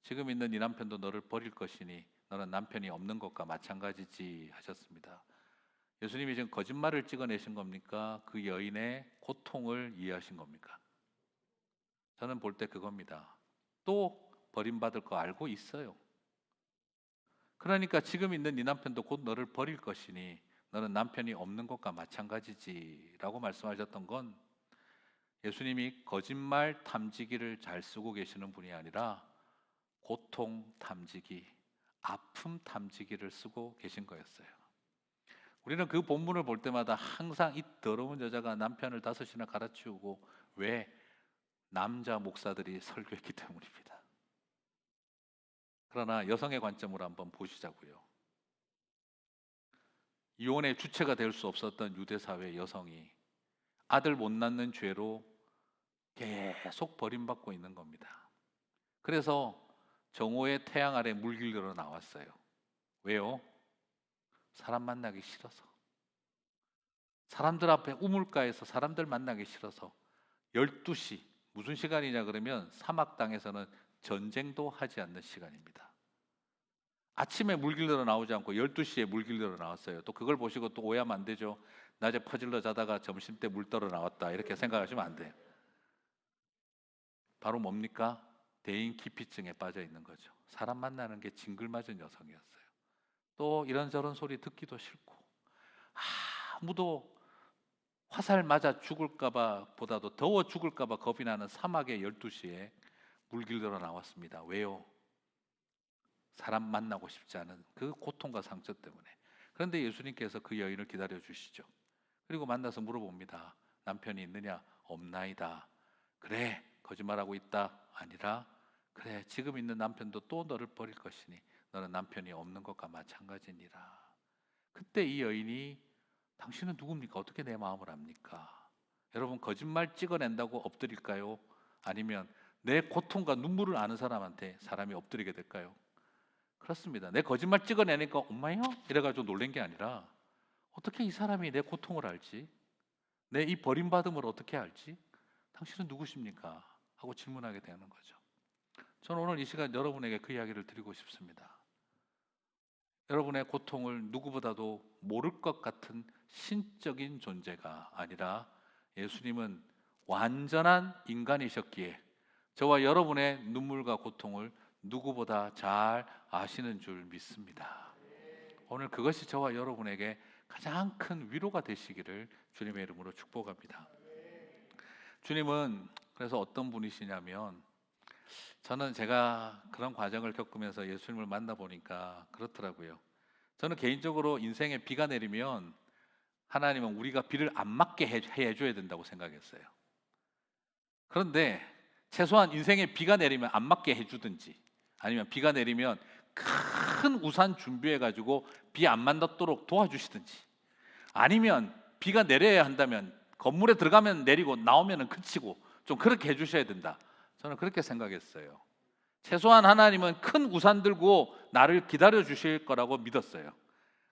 [SPEAKER 1] 지금 있는 네 남편도 너를 버릴 것이니 너는 남편이 없는 것과 마찬가지지 하셨습니다. 예수님이 지금 거짓말을 찍어내신 겁니까? 그 여인의 고통을 이해하신 겁니까? 저는 볼 때 그겁니다. 또 버림받을 거 알고 있어요. 그러니까 지금 있는 네 남편도 곧 너를 버릴 것이니 너는 남편이 없는 것과 마찬가지지라고 말씀하셨던 건, 예수님이 거짓말 탐지기를 잘 쓰고 계시는 분이 아니라 고통 탐지기, 아픔 탐지기를 쓰고 계신 거였어요. 우리는 그 본문을 볼 때마다 항상 이 더러운 여자가 남편을 5이나 갈아치우고, 왜? 남자 목사들이 설교했기 때문입니다. 그러나 여성의 관점으로 한번 보시자고요. 이혼의 주체가 될 수 없었던 유대 사회 여성이 아들 못 낳는 죄로 계속 버림받고 있는 겁니다. 그래서 정오의 태양 아래 물길로 나왔어요. 왜요? 사람 만나기 싫어서. 사람들 앞에 우물가에서 사람들 만나기 싫어서. 12시, 무슨 시간이냐 그러면 사막 땅에서는 전쟁도 하지 않는 시간입니다. 아침에 물길로 나오지 않고 12시에 물길로 나왔어요. 또 그걸 보시고 또 오해하면 안 되죠. 낮에 퍼질러 자다가 점심때 물 떠러 나왔다 이렇게 생각하시면 안 돼요. 바로 뭡니까? 대인 기피증에 빠져 있는 거죠. 사람 만나는 게 징글맞은 여성이었어요. 또 이런저런 소리 듣기도 싫고, 아무도 화살 맞아 죽을까봐 보다도 더워 죽을까봐 겁이 나는 사막의 12시에 물길로 나왔습니다. 왜요? 사람 만나고 싶지 않은 그 고통과 상처 때문에. 그런데 예수님께서 그 여인을 기다려 주시죠. 그리고 만나서 물어봅니다. 남편이 있느냐? 없나이다. 그래, 거짓말하고 있다. 아니라 그래, 지금 있는 남편도 또 너를 버릴 것이니 너는 남편이 없는 것과 마찬가지니라. 그때 이 여인이 당신은 누굽니까? 어떻게 내 마음을 압니까? 여러분, 거짓말 찍어낸다고 엎드릴까요? 아니면 내 고통과 눈물을 아는 사람한테 사람이 엎드리게 될까요? 그렇습니다. 내 거짓말 찍어내니까 엄마요? 이래가지고 놀란 게 아니라 어떻게 이 사람이 내 고통을 알지? 내 이 버림받음을 어떻게 알지? 당신은 누구십니까? 하고 질문하게 되는 거죠. 저는 오늘 이 시간 여러분에게 그 이야기를 드리고 싶습니다. 여러분의 고통을 누구보다도 모를 것 같은 신적인 존재가 아니라 예수님은 완전한 인간이셨기에 저와 여러분의 눈물과 고통을 누구보다 잘 아시는 줄 믿습니다. 오늘 그것이 저와 여러분에게 가장 큰 위로가 되시기를 주님의 이름으로 축복합니다. 주님은 그래서 어떤 분이시냐면, 저는 제가 그런 과정을 겪으면서 예수님을 만나보니까 그렇더라고요. 저는 개인적으로 인생에 비가 내리면 하나님은 우리가 비를 안 맞게 해줘야 된다고 생각했어요. 그런데 최소한 인생에 비가 내리면 안 맞게 해주든지, 아니면 비가 내리면 큰 우산 준비해가지고 비 안 만났도록 도와주시든지, 아니면 비가 내려야 한다면 건물에 들어가면 내리고 나오면 그치고 좀 그렇게 해주셔야 된다. 저는 그렇게 생각했어요. 최소한 하나님은 큰 우산 들고 나를 기다려 주실 거라고 믿었어요.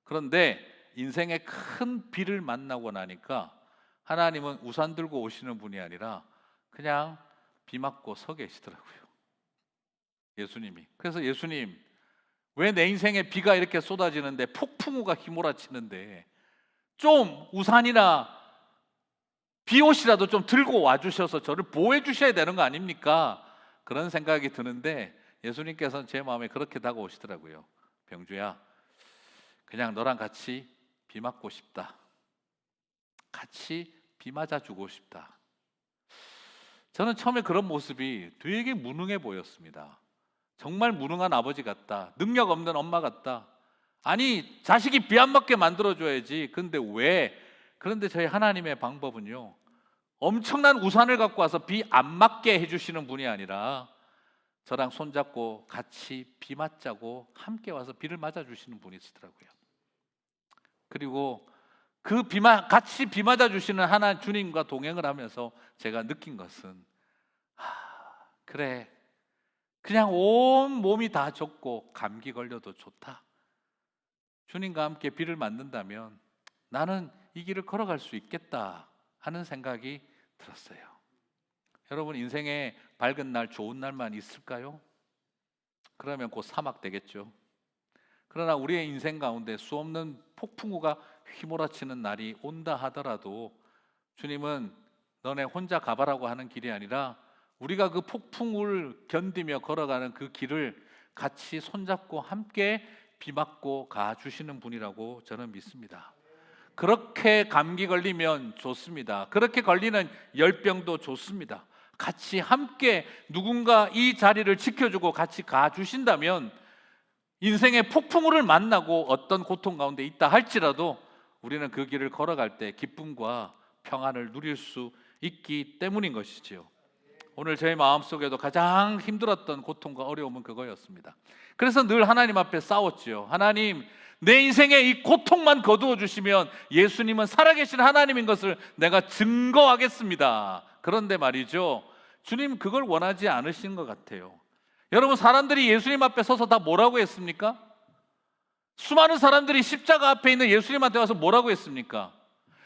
[SPEAKER 1] 그런데 인생의 큰 비를 만나고 나니까 하나님은 우산 들고 오시는 분이 아니라 그냥 비 맞고 서 계시더라고요, 예수님이. 그래서 예수님, 왜 내 인생에 비가 이렇게 쏟아지는데, 폭풍우가 휘몰아치는데 좀 우산이나 비옷이라도 좀 들고 와주셔서 저를 보호해 주셔야 되는 거 아닙니까? 그런 생각이 드는데 예수님께서는 제 마음에 그렇게 다가오시더라고요. 병주야, 그냥 너랑 같이 비 맞고 싶다. 같이 비 맞아주고 싶다. 저는 처음에 그런 모습이 되게 무능해 보였습니다. 정말 무능한 아버지 같다. 능력 없는 엄마 같다. 아니, 자식이 비 안 맞게 만들어줘야지. 근데 왜? 그런데 저희 하나님의 방법은요, 엄청난 우산을 갖고 와서 비 안 맞게 해주시는 분이 아니라 저랑 손잡고 같이 비 맞자고 함께 와서 비를 맞아주시는 분이시더라고요. 그리고 그 같이 비 맞아주시는 하나님 주님과 동행을 하면서 제가 느낀 것은, 그래, 그냥 온 몸이 다 젖고 감기 걸려도 좋다. 주님과 함께 비를 맞는다면 나는 이 길을 걸어갈 수 있겠다 하는 생각이 들었어요. 여러분, 인생에 밝은 날, 좋은 날만 있을까요? 그러면 곧 사막 되겠죠. 그러나 우리의 인생 가운데 수없는 폭풍우가 휘몰아치는 날이 온다 하더라도 주님은 너네 혼자 가봐라고 하는 길이 아니라 우리가 그 폭풍우를 견디며 걸어가는 그 길을 같이 손잡고 함께 비 맞고 가주시는 분이라고 저는 믿습니다. 그렇게 감기 걸리면 좋습니다. 그렇게 걸리는 열병도 좋습니다. 같이 함께 누군가 이 자리를 지켜주고 같이 가주신다면 인생의 폭풍우를 만나고 어떤 고통 가운데 있다 할지라도 우리는 그 길을 걸어갈 때 기쁨과 평안을 누릴 수 있기 때문인 것이지요. 오늘 저희 마음속에도 가장 힘들었던 고통과 어려움은 그거였습니다. 그래서 늘 하나님 앞에 싸웠지요. 하나님, 내 인생의 이 고통만 거두어 주시면 예수님은 살아계신 하나님인 것을 내가 증거하겠습니다. 그런데 말이죠, 주님 그걸 원하지 않으신 것 같아요. 여러분, 사람들이 예수님 앞에 서서 다 뭐라고 했습니까? 수많은 사람들이 십자가 앞에 있는 예수님한테 와서 뭐라고 했습니까?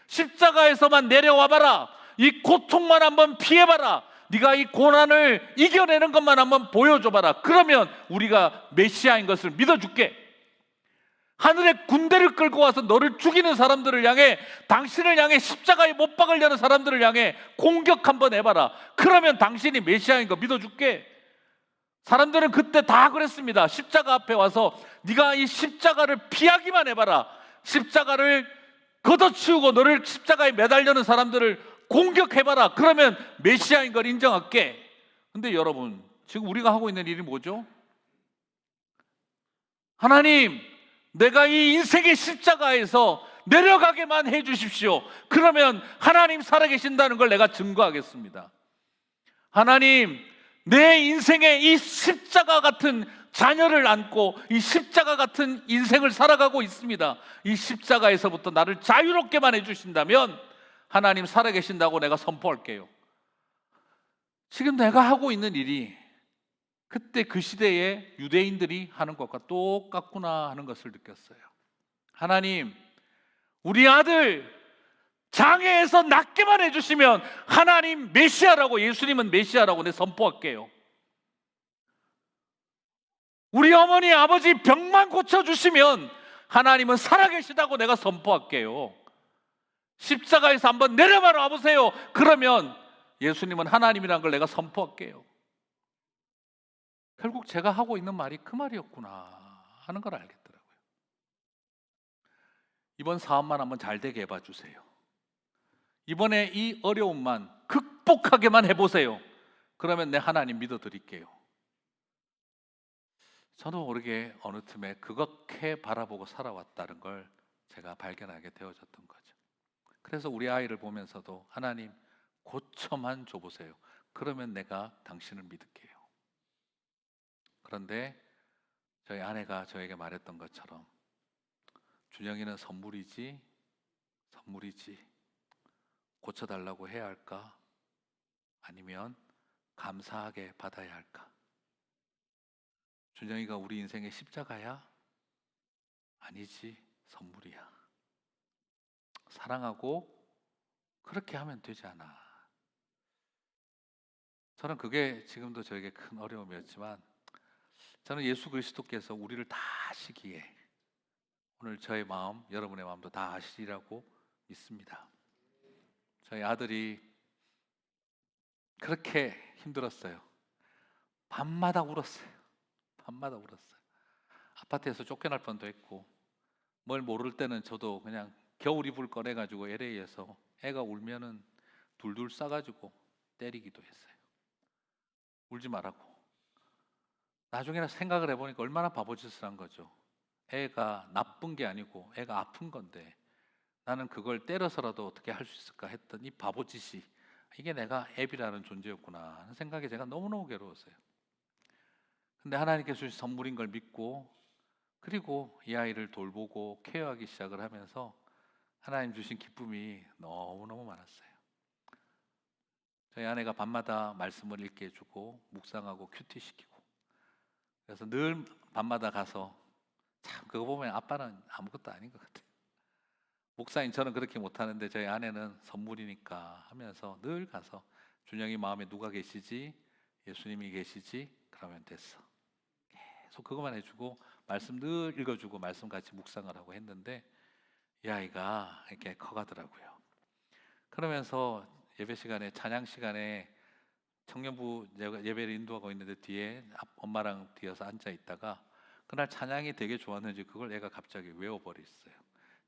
[SPEAKER 1] 십자가에서만 내려와봐라. 이 고통만 한번 피해봐라. 네가 이 고난을 이겨내는 것만 한번 보여줘봐라. 그러면 우리가 메시아인 것을 믿어줄게. 하늘의 군대를 끌고 와서 너를 죽이는 사람들을 향해, 당신을 향해 십자가에 못 박으려는 사람들을 향해 공격 한번 해봐라. 그러면 당신이 메시아인 거 믿어줄게. 사람들은 그때 다 그랬습니다. 십자가 앞에 와서 네가 이 십자가를 피하기만 해봐라. 십자가를 걷어치우고 너를 십자가에 매달려는 사람들을 공격해봐라. 그러면 메시아인 걸 인정할게. 근데 여러분, 지금 우리가 하고 있는 일이 뭐죠? 하나님, 내가 이 인생의 십자가에서 내려가게만 해주십시오. 그러면 하나님 살아계신다는 걸 내가 증거하겠습니다. 하나님, 내 인생에 이 십자가 같은 자녀를 안고 이 십자가 같은 인생을 살아가고 있습니다. 이 십자가에서부터 나를 자유롭게만 해주신다면 하나님 살아계신다고 내가 선포할게요. 지금 내가 하고 있는 일이 그때 그 시대에 유대인들이 하는 것과 똑같구나 하는 것을 느꼈어요. 하나님, 우리 아들 장애에서 낫게만 해주시면 하나님 메시아라고, 예수님은 메시아라고 내 선포할게요. 우리 어머니 아버지 병만 고쳐주시면 하나님은 살아계시다고 내가 선포할게요. 십자가에서 한번 내려봐 놔보세요. 그러면 예수님은 하나님이라는 걸 내가 선포할게요. 결국 제가 하고 있는 말이 그 말이었구나 하는 걸 알겠더라고요. 이번 사업만 한번 잘 되게 해봐 주세요. 이번에 이 어려움만 극복하게만 해보세요. 그러면 내 하나님 믿어드릴게요. 저도 모르게 어느 틈에 그렇게 바라보고 살아왔다는 걸 제가 발견하게 되어졌던 거죠. 그래서 우리 아이를 보면서도 하나님 고쳐만 줘보세요. 그러면 내가 당신을 믿을게요. 그런데 저희 아내가 저에게 말했던 것처럼 준영이는 선물이지 고쳐달라고 해야 할까? 아니면 감사하게 받아야 할까? 준영이가 우리 인생의 십자가야? 아니지, 선물이야. 사랑하고 그렇게 하면 되지 않아. 저는 그게 지금도 저에게 큰 어려움이었지만 저는 예수 그리스도께서 우리를 다 아시기에 오늘 저의 마음, 여러분의 마음도 다 아시리라고 믿습니다. 저희 아들이 그렇게 힘들었어요. 밤마다 울었어요. 아파트에서 쫓겨날 뻔도 했고 뭘 모를 때는 저도 그냥 겨울 이불 꺼내가지고 LA에서 애가 울면은 둘둘 싸가지고 때리기도 했어요. 울지 말라고. 나중에는 생각을 해보니까 얼마나 바보짓을 한 거죠. 애가 나쁜 게 아니고 애가 아픈 건데 나는 그걸 때려서라도 어떻게 할 수 있을까 했던 이 바보짓이 이게 내가 애비라는 존재였구나 하는 생각에 제가 너무너무 괴로웠어요. 근데 하나님께서 주신 선물인 걸 믿고 그리고 이 아이를 돌보고 케어하기 시작을 하면서 하나님 주신 기쁨이 너무너무 많았어요. 저희 아내가 밤마다 말씀을 읽게 해주고 묵상하고 큐티시키고 그래서 늘 밤마다 가서 참 그거 보면 아빠는 아무것도 아닌 것 같아요. 목사님 저는 그렇게 못하는데 저희 아내는 선물이니까 하면서 늘 가서 준영이 마음에 누가 계시지? 예수님이 계시지? 그러면 됐어. 계속 그것만 해주고 말씀 늘 읽어주고 말씀 같이 묵상을 하고 했는데 이 아이가 이렇게 커가더라고요. 그러면서 예배 시간에 찬양 시간에 청년부 예배를 인도하고 있는데 뒤에 엄마랑 뒤에서 앉아 있다가 그날 찬양이 되게 좋았는지 그걸 애가 갑자기 외워버렸어요.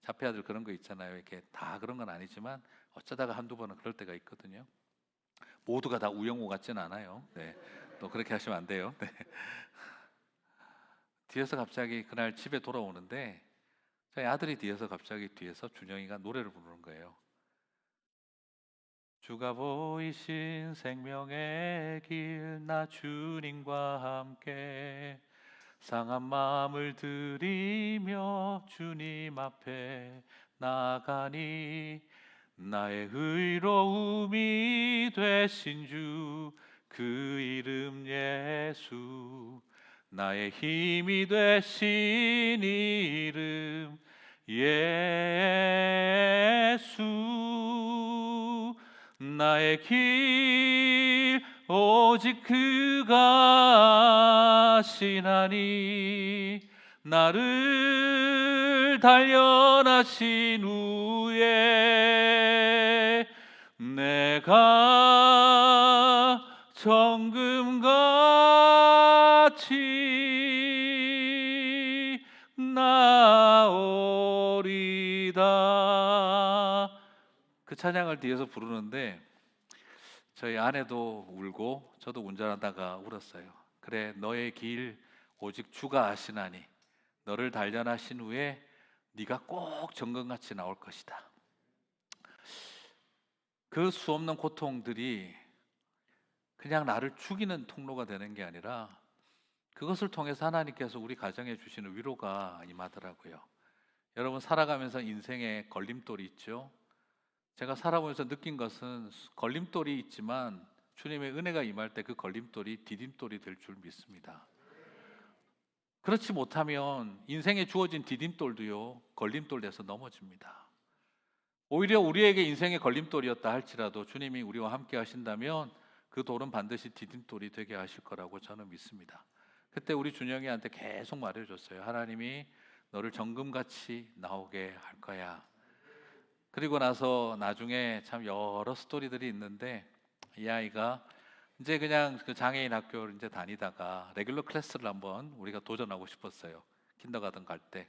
[SPEAKER 1] 자폐 아들 그런 거 있잖아요. 이렇게 다 그런 건 아니지만 어쩌다가 한두 번은 그럴 때가 있거든요. 모두가 다 우영우 같지는 않아요. 네, 또 그렇게 하시면 안 돼요. 네. 뒤에서 갑자기 그날 집에 돌아오는데 저희 아들이 뒤에서 준영이가 노래를 부르는 거예요. 주가 보이신 생명의 길 나 주님과 함께 상한 마음을 들이며 주님 앞에 나가니 나의 의로움이 되신 주 그 이름 예수 나의 힘이 되신 이름 예수 나의 길 오직 그가 아시나니 나를 단련하신 후에 내가 정금같이 나오리다. 그 찬양을 뒤에서 부르는데 저희 아내도 울고 저도 운전하다가 울었어요. 그래 너의 길 오직 주가 아시나니 너를 단련하신 후에 네가 꼭 정금같이 나올 것이다. 그 수없는 고통들이 그냥 나를 죽이는 통로가 되는 게 아니라 그것을 통해서 하나님께서 우리 가정에 주시는 위로가 임하더라고요. 여러분 살아가면서 인생에 걸림돌이 있죠. 제가 살아보면서 느낀 것은 걸림돌이 있지만 주님의 은혜가 임할 때 그 걸림돌이 디딤돌이 될 줄 믿습니다. 그렇지 못하면 인생에 주어진 디딤돌도요 걸림돌 돼서 넘어집니다. 오히려 우리에게 인생의 걸림돌이었다 할지라도 주님이 우리와 함께 하신다면 그 돌은 반드시 디딤돌이 되게 하실 거라고 저는 믿습니다. 그때 우리 준영이한테 계속 말해줬어요. 하나님이 너를 정금같이 나오게 할 거야. 그리고 나서 나중에 참 여러 스토리들이 있는데 이 아이가 이제 그냥 그 장애인 학교를 이제 다니다가 레귤러 클래스를 한번 우리가 도전하고 싶었어요. 킨더가든 갈 때.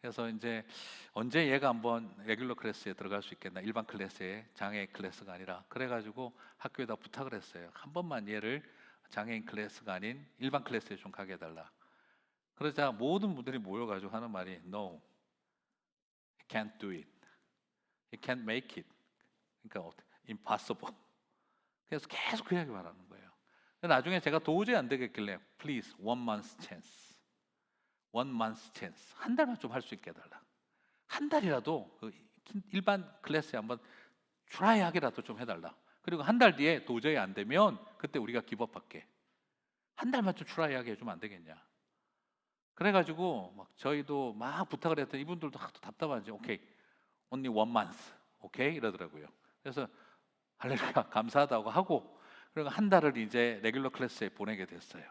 [SPEAKER 1] 그래서 이제 언제 얘가 한번 레귤러 클래스에 들어갈 수 있겠나, 일반 클래스에, 장애 클래스가 아니라. 그래가지고 학교에다 부탁을 했어요. 한 번만 얘를 장애인 클래스가 아닌 일반 클래스에 좀 가게 해달라. 그러자 모든 분들이 모여가지고 하는 말이 No, he can't do it, he can't make it. 그러니까 impossible. 그래서 계속 그 이야기 말하는 거예요. 나중에 제가 도저히 안 되겠길래 Please, 1 month chance, 1 month chance. 한 달만 좀 할 수 있게 해달라. 한 달이라도 그 일반 클래스에 한번 트라이 하기라도 좀 해달라. 그리고 한 달 뒤에 도저히 안 되면 그때 우리가 기법할게. 한 달만 좀 트라이 하게 해주면 안 되겠냐. 그래가지고 막 저희도 막 부탁을 했더니 이분들도 답답한지 오케이, only 1 month, 오케이 이러더라고요. 그래서 할렐루야 감사하다고 하고, 그리고 한 달을 이제 레귤러 클래스에 보내게 됐어요.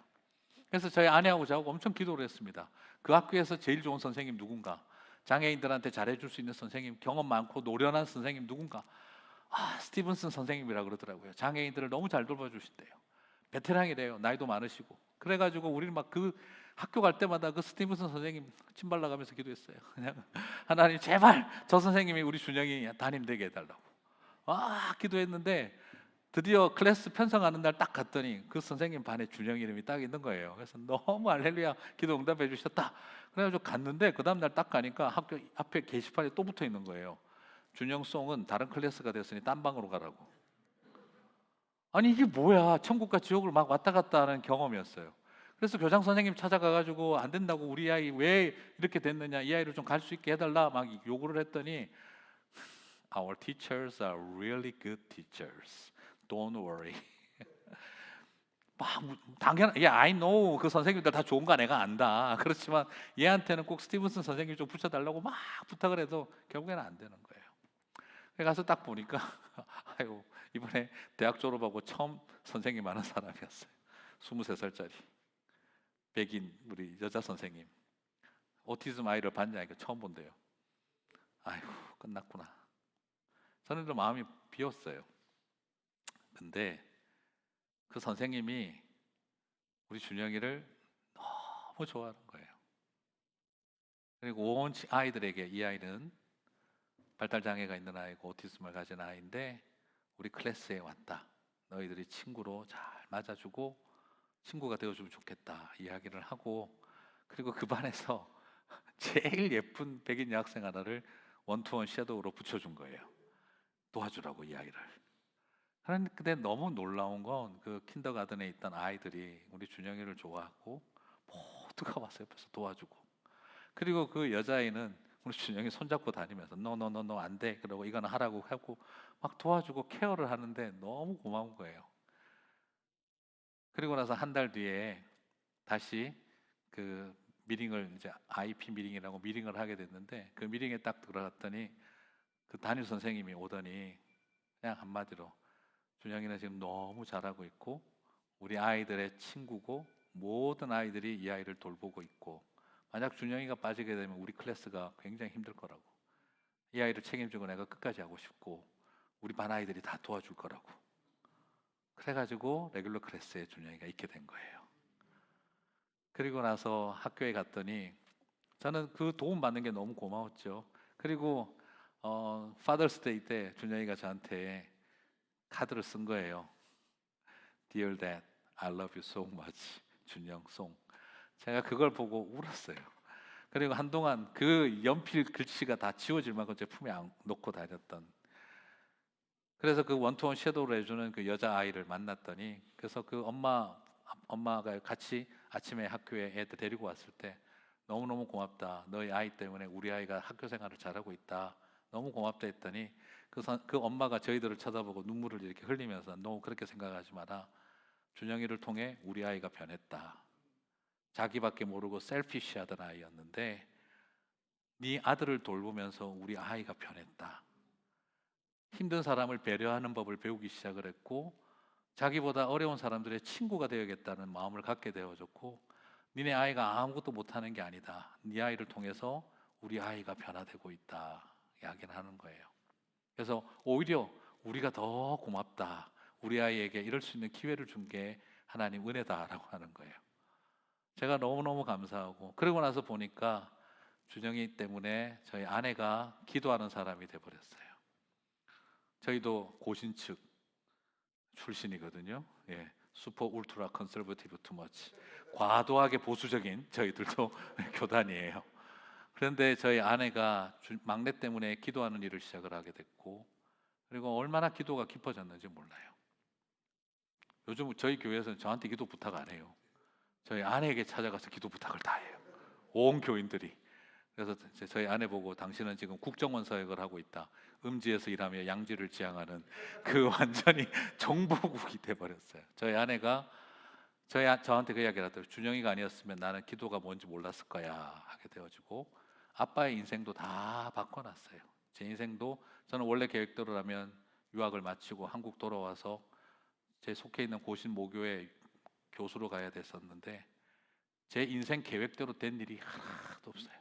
[SPEAKER 1] 그래서 저희 아내하고 저하고 엄청 기도를 했습니다. 그 학교에서 제일 좋은 선생님 누군가, 장애인들한테 잘해줄 수 있는 선생님, 경험 많고 노련한 선생님 누군가. 스티븐슨 선생님이라 그러더라고요. 장애인들을 너무 잘 돌봐주신대요. 베테랑이래요. 나이도 많으시고. 그래가지고 우리는 막 그 학교 갈 때마다 그 스티븐슨 선생님 침 발라가면서 기도했어요. 그냥 하나님 제발 저 선생님이 우리 준영이 담임 되게 해달라고 기도했는데, 드디어 클래스 편성하는 날 딱 갔더니 그 선생님 반에 준영 이름이 딱 있는 거예요. 그래서 너무 할렐루야 기도 응답해 주셨다. 그래가지고 갔는데 그 다음 날 딱 가니까 학교 앞에 게시판에 또 붙어 있는 거예요. 준영송은 다른 클래스가 됐으니 딴 방으로 가라고. 아니 이게 뭐야, 천국과 지옥을 막 왔다 갔다 하는 경험이었어요. 그래서 교장 선생님 찾아가가지고 안 된다고, 우리 아이 왜 이렇게 됐느냐, 이 아이를 좀 갈 수 있게 해달라 막 요구를 했더니 Our teachers are really good teachers. Don't worry. 막 당연, I know 그 선생님들 다 좋은 거 내가 안다. 그렇지만 얘한테는 꼭 스티븐슨 선생님 좀 붙여달라고 막 부탁을 해도 결국에는 안 되는 거예요. 가서 딱 보니까 아이고 이번에 대학 졸업하고 처음 선생님 하는 사람이었어요. 23살짜리 백인 우리 여자 선생님. 오티즘 아이를 봤냐 이거 처음 본대요. 아이고 끝났구나. 저는 좀 마음이 비었어요. 근데 그 선생님이 우리 준영이를 너무 좋아하는 거예요. 그리고 온 아이들에게 이 아이는 발달장애가 있는 아이고 오티즘을 가진 아이인데 우리 클래스에 왔다. 너희들이 친구로 잘 맞아주고 친구가 되어주면 좋겠다 이야기를 하고, 그리고 그 반에서 제일 예쁜 백인 여학생 하나를 원투원 섀도우로 붙여준 거예요. 도와주라고 이야기를. 근데 너무 놀라운 건 그 킨더가든에 있던 아이들이 우리 준영이를 좋아하고 모두가 와서 옆에서 도와주고, 그리고 그 여자아이는 우리 준영이 손잡고 다니면서 노노노노 안 돼 그러고 이거는 하라고 하고 막 도와주고 케어를 하는데 너무 고마운 거예요. 그리고 나서 한 달 뒤에 다시 그 미팅을, 이제 IP 미팅이라고 미팅을 하게 됐는데, 그 미팅에 딱 들어갔더니 그 담임 선생님이 오더니 그냥 한마디로 준영이는 지금 너무 잘하고 있고 우리 아이들의 친구고 모든 아이들이 이 아이를 돌보고 있고, 만약 준영이가 빠지게 되면 우리 클래스가 굉장히 힘들 거라고, 이 아이를 책임지고 내가 끝까지 하고 싶고 우리 반 아이들이 다 도와줄 거라고. 그래가지고 레귤러 클래스에 준영이가 있게 된 거예요. 그리고 나서 학교에 갔더니 저는 그 도움 받는 게 너무 고마웠죠. 그리고 파더스데이 때 준영이가 저한테 카드를 쓴 거예요. Dear Dad, I love you so much. 준영 송. 제가 그걸 보고 울었어요. 그리고 한동안 그 연필 글씨가 다 지워질 만큼 제 품에 놓고 다녔던 그래서 그 원투원 섀도우를 해주는 그 여자 아이를 만났더니, 그래서 그 엄마가 같이 아침에 학교에 애들 데리고 왔을 때 너무너무 고맙다. 너희 아이 때문에 우리 아이가 학교 생활을 잘하고 있다. 너무 고맙다 했더니 그 엄마가 저희들을 쳐다보고 눈물을 이렇게 흘리면서, 너 그렇게 생각하지 마라. 준영이를 통해 우리 아이가 변했다. 자기밖에 모르고 셀피시하던 아이였는데 네 아들을 돌보면서 우리 아이가 변했다. 힘든 사람을 배려하는 법을 배우기 시작을 했고, 자기보다 어려운 사람들의 친구가 되어야겠다는 마음을 갖게 되어졌고, 니네 아이가 아무것도 못하는 게 아니다. 네 아이를 통해서 우리 아이가 변화되고 있다 이야기를 하는 거예요. 그래서 오히려 우리가 더 고맙다. 우리 아이에게 이럴 수 있는 기회를 준 게 하나님 은혜다라고 하는 거예요. 제가 너무너무 감사하고, 그러고 나서 보니까 준영이 때문에 저희 아내가 기도하는 사람이 돼버렸어요. 저희도 고신측 출신이거든요. 예, 슈퍼 울트라 컨설버티브 투머치, 과도하게 보수적인 저희들도 교단이에요. 그런데 저희 아내가 막내 때문에 기도하는 일을 시작을 하게 됐고, 그리고 얼마나 기도가 깊어졌는지 몰라요. 요즘 저희 교회에서는 저한테 기도 부탁 안 해요. 저희 아내에게 찾아가서 기도 부탁을 다 해요. 온 교인들이. 그래서 저희 아내 보고, 당신은 지금 국정원 사역을 하고 있다. 음지에서 일하며 양지를 지향하는 그 완전히 정보국이 돼버렸어요. 저희 아내가 저한테 그 이야기를 하더라고요. 준영이가 아니었으면 나는 기도가 뭔지 몰랐을 거야 하게 되어지고, 아빠의 인생도 다 바꿔놨어요. 제 인생도, 저는 원래 계획대로라면 유학을 마치고 한국 돌아와서 제 속해 있는 고신 모교에 교수로 가야 됐었는데, 제 인생 계획대로 된 일이 하나도 없어요.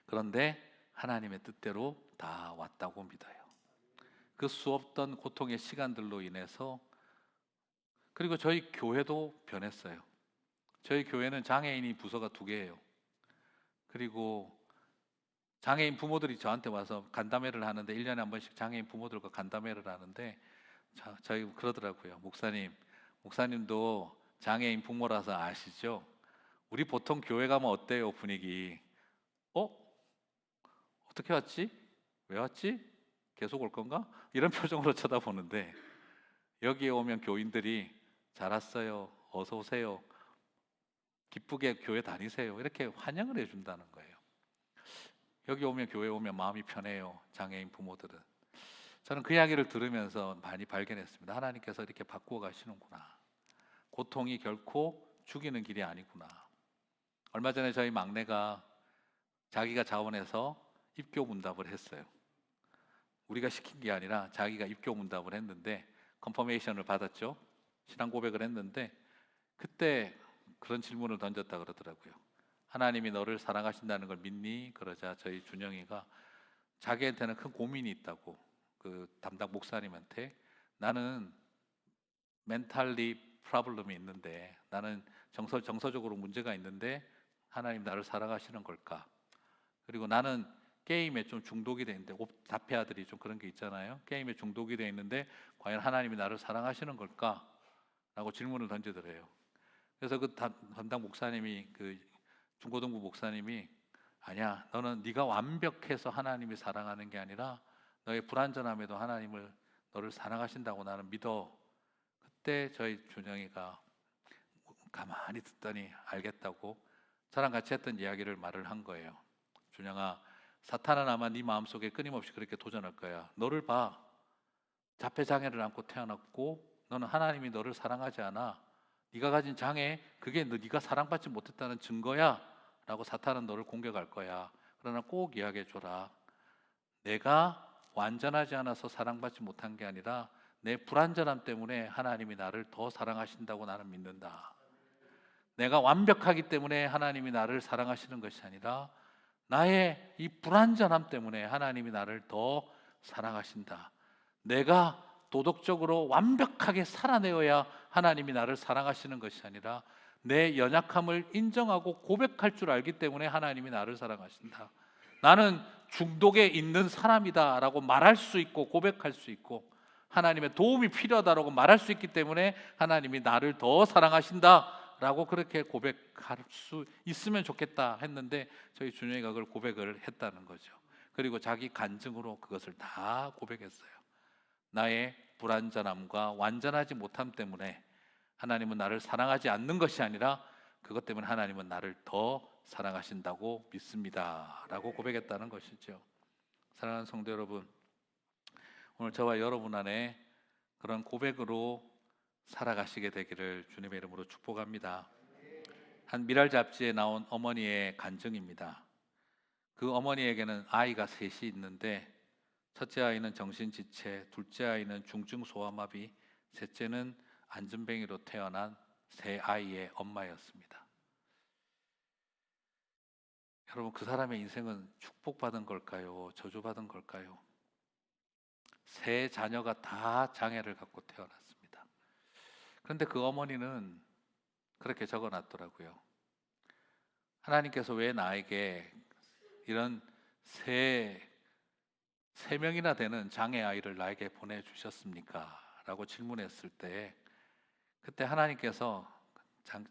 [SPEAKER 1] 그런데 하나님의 뜻대로 다 왔다고 믿어요. 그 수없던 고통의 시간들로 인해서. 그리고 저희 교회도 변했어요. 저희 교회는 장애인이 부서가 2개예요. 그리고 장애인 부모들이 저한테 와서 간담회를 하는데, 1년에 한 번씩 장애인 부모들과 간담회를 하는데, 저희 그러더라고요. 목사님도 장애인 부모라서 아시죠? 우리 보통 교회 가면 어때요, 분위기? 어떻게 왔지? 왜 왔지? 계속 올 건가? 이런 표정으로 쳐다보는데, 여기에 오면 교인들이 잘 왔어요, 어서 오세요, 기쁘게 교회 다니세요, 이렇게 환영을 해준다는 거예요. 여기 오면, 교회 오면 마음이 편해요, 장애인 부모들은. 저는 그 이야기를 들으면서 많이 발견했습니다. 하나님께서 이렇게 바꾸어 가시는구나. 고통이 결코 죽이는 길이 아니구나. 얼마 전에 저희 막내가 자기가 자원해서 입교 문답을 했어요. 우리가 시킨 게 아니라 자기가 입교 문답을 했는데 컨퍼메이션을 받았죠. 신앙 고백을 했는데, 그때 그런 질문을 던졌다 그러더라고요. 하나님이 너를 사랑하신다는 걸 믿니? 그러자 저희 준영이가 자기한테는 큰 고민이 있다고, 그 담당 목사님한테, 나는 멘탈리 프로블럼이 있는데, 나는 정서적으로 문제가 있는데 하나님 나를 사랑하시는 걸까? 그리고 나는 게임에 좀 중독이 돼 있는데, 자폐 아들이 좀 그런 게 있잖아요. 게임에 중독이 돼 있는데 과연 하나님이 나를 사랑하시는 걸까? 라고 질문을 던지더래요. 그래서 그 담당 목사님이, 그 중고등부 목사님이, 아니야, 너는 네가 완벽해서 하나님이 사랑하는 게 아니라 너의 불완전함에도 너를 사랑하신다고 나는 믿어. 그때 저희 준영이가 가만히 듣더니 알겠다고 저랑 같이 했던 이야기를 말을 한 거예요. 준영아, 사탄은 아마 네 마음속에 끊임없이 그렇게 도전할 거야. 너를 봐. 자폐장애를 안고 태어났고 너는 하나님이 너를 사랑하지 않아. 네가 가진 장애, 그게 네가 사랑받지 못했다는 증거야 라고 사탄은 너를 공격할 거야. 그러나 꼭 이야기해 줘라. 내가 완전하지 않아서 사랑받지 못한 게 아니라 내 불완전함 때문에 하나님이 나를 더 사랑하신다고 나는 믿는다. 내가 완벽하기 때문에 하나님이 나를 사랑하시는 것이 아니라 나의 이 불완전함 때문에 하나님이 나를 더 사랑하신다. 내가 도덕적으로 완벽하게 살아내어야 하나님이 나를 사랑하시는 것이 아니라 내 연약함을 인정하고 고백할 줄 알기 때문에 하나님이 나를 사랑하신다. 나는 중독에 있는 사람이다 라고 말할 수 있고 고백할 수 있고 하나님의 도움이 필요하다라고 말할 수 있기 때문에 하나님이 나를 더 사랑하신다 라고 그렇게 고백할 수 있으면 좋겠다 했는데, 저희 준영이가 그걸 고백을 했다는 거죠. 그리고 자기 간증으로 그것을 다 고백했어요. 나의 불완전함과 완전하지 못함 때문에 하나님은 나를 사랑하지 않는 것이 아니라 그것 때문에 하나님은 나를 더 사랑하신다고 믿습니다 라고 고백했다는 것이죠. 사랑하는 성도 여러분, 오늘 저와 여러분 안에 그런 고백으로 살아가시게 되기를 주님의 이름으로 축복합니다. 한 미랄 잡지에 나온 어머니의 간증입니다. 그 어머니에게는 아이가 셋이 있는데 첫째 아이는 정신지체, 둘째 아이는 중증 소아마비, 셋째는 안전뱅이로 태어난 세 아이의 엄마였습니다. 여러분, 그 사람의 인생은 축복받은 걸까요? 저주받은 걸까요? 세 자녀가 다 장애를 갖고 태어났습니다. 그런데 그 어머니는 그렇게 적어놨더라고요. 하나님께서 왜 나에게 이런 세 명이나 되는 장애 아이를 나에게 보내주셨습니까? 라고 질문했을 때 그때 하나님께서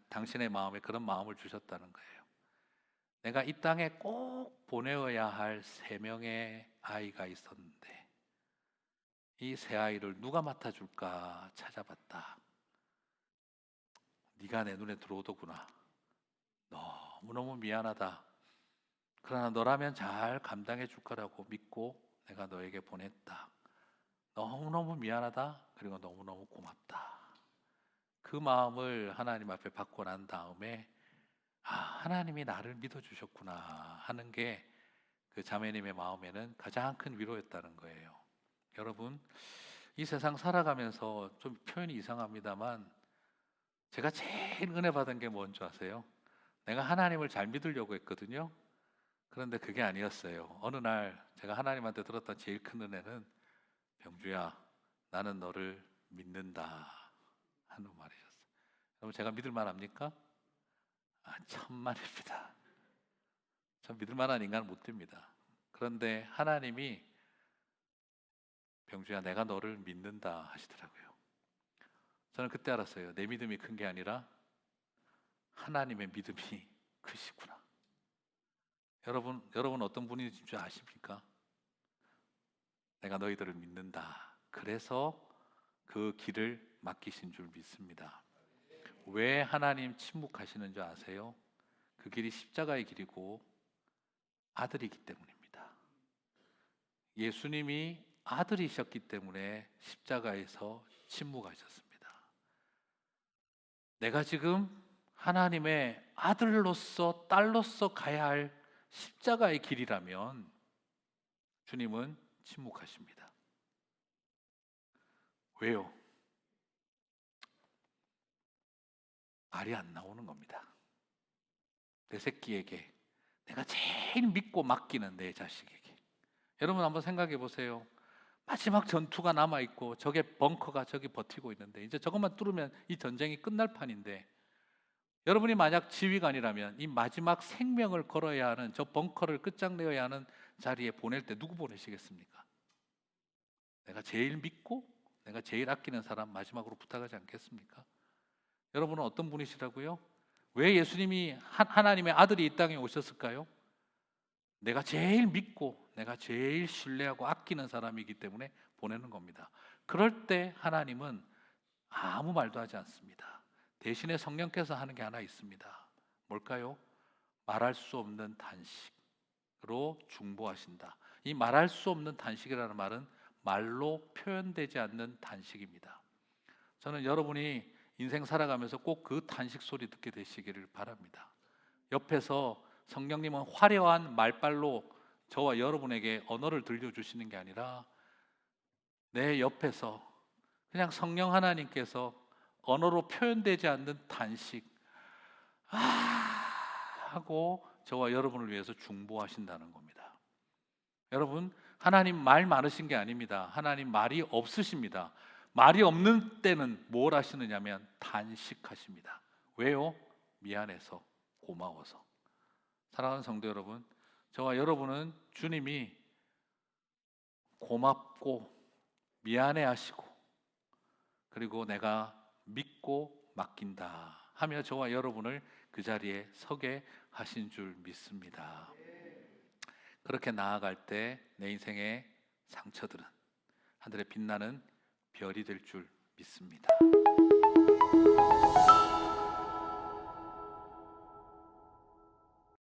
[SPEAKER 1] 당신의 마음에 그런 마음을 주셨다는 거예요. 내가 이 땅에 꼭 보내어야 할 3명의 아이가 있었는데 이 세 아이를 누가 맡아줄까 찾아봤다. 네가 내 눈에 들어오더구나. 너무너무 미안하다. 그러나 너라면 잘 감당해 줄 거라고 믿고 내가 너에게 보냈다. 너무너무 미안하다. 그리고 너무너무 고맙다. 그 마음을 하나님 앞에 받고 난 다음에 하나님이 나를 믿어주셨구나 하는 게 그 자매님의 마음에는 가장 큰 위로였다는 거예요. 여러분, 이 세상 살아가면서 좀 표현이 이상합니다만 제가 제일 은혜 받은 게 뭔지 아세요? 내가 하나님을 잘 믿으려고 했거든요. 그런데 그게 아니었어요. 어느 날 제가 하나님한테 들었던 제일 큰 은혜는 병주야, 나는 너를 믿는다 하는 말이셨어요. 여러분, 제가 믿을 만합니까? 천만입니다. 전 믿을 만한 인간은 못 됩니다. 그런데 하나님이 병주야, 내가 너를 믿는다 하시더라고요. 저는 그때 알았어요. 내 믿음이 큰 게 아니라 하나님의 믿음이 크시구나. 여러분 어떤 분인지 줄 아십니까? 내가 너희들을 믿는다. 그래서 그 길을 맡기신 줄 믿습니다. 왜 하나님 침묵하시는 줄 아세요? 그 길이 십자가의 길이고 아들이기 때문입니다. 예수님이 아들이셨기 때문에 십자가에서 침묵하셨습니다. 내가 지금 하나님의 아들로서 딸로서 가야 할 십자가의 길이라면 주님은 침묵하십니다. 왜요? 말이 안 나오는 겁니다. 내 새끼에게, 내가 제일 믿고 맡기는 내 자식에게. 여러분 한번 생각해 보세요. 마지막 전투가 남아있고 적의 벙커가 저기 버티고 있는데 이제 저것만 뚫으면 이 전쟁이 끝날 판인데 여러분이 만약 지휘관이라면 이 마지막 생명을 걸어야 하는 저 벙커를 끝장내어야 하는 자리에 보낼 때 누구 보내시겠습니까? 내가 제일 믿고 내가 제일 아끼는 사람 마지막으로 부탁하지 않겠습니까? 여러분은 어떤 분이시라고요? 왜 예수님이 하나님의 아들이 이 땅에 오셨을까요? 내가 제일 믿고 내가 제일 신뢰하고 아끼는 사람이기 때문에 보내는 겁니다. 그럴 때 하나님은 아무 말도 하지 않습니다. 대신에 성령께서 하는 게 하나 있습니다. 뭘까요? 말할 수 없는 단식으로 중보하신다. 이 말할 수 없는 단식이라는 말은 말로 표현되지 않는 단식입니다. 저는 여러분이 인생 살아가면서 꼭 그 단식 소리 듣게 되시기를 바랍니다. 옆에서 성령님은 화려한 말발로 저와 여러분에게 언어를 들려주시는 게 아니라 내 옆에서 그냥 성령 하나님께서 언어로 표현되지 않는 단식 하고 저와 여러분을 위해서 중보하신다는 겁니다. 여러분, 하나님 말 많으신 게 아닙니다. 하나님 말이 없으십니다. 말이 없는 때는 뭘 하시느냐면 단식하십니다. 왜요? 미안해서, 고마워서. 사랑하는 성도 여러분, 저와 여러분은 주님이 고맙고 미안해하시고 그리고 내가 믿고 맡긴다 하며 저와 여러분을 그 자리에 서게 하신 줄 믿습니다. 그렇게 나아갈 때 내 인생의 상처들은 하늘에 빛나는 별이 될 줄 믿습니다.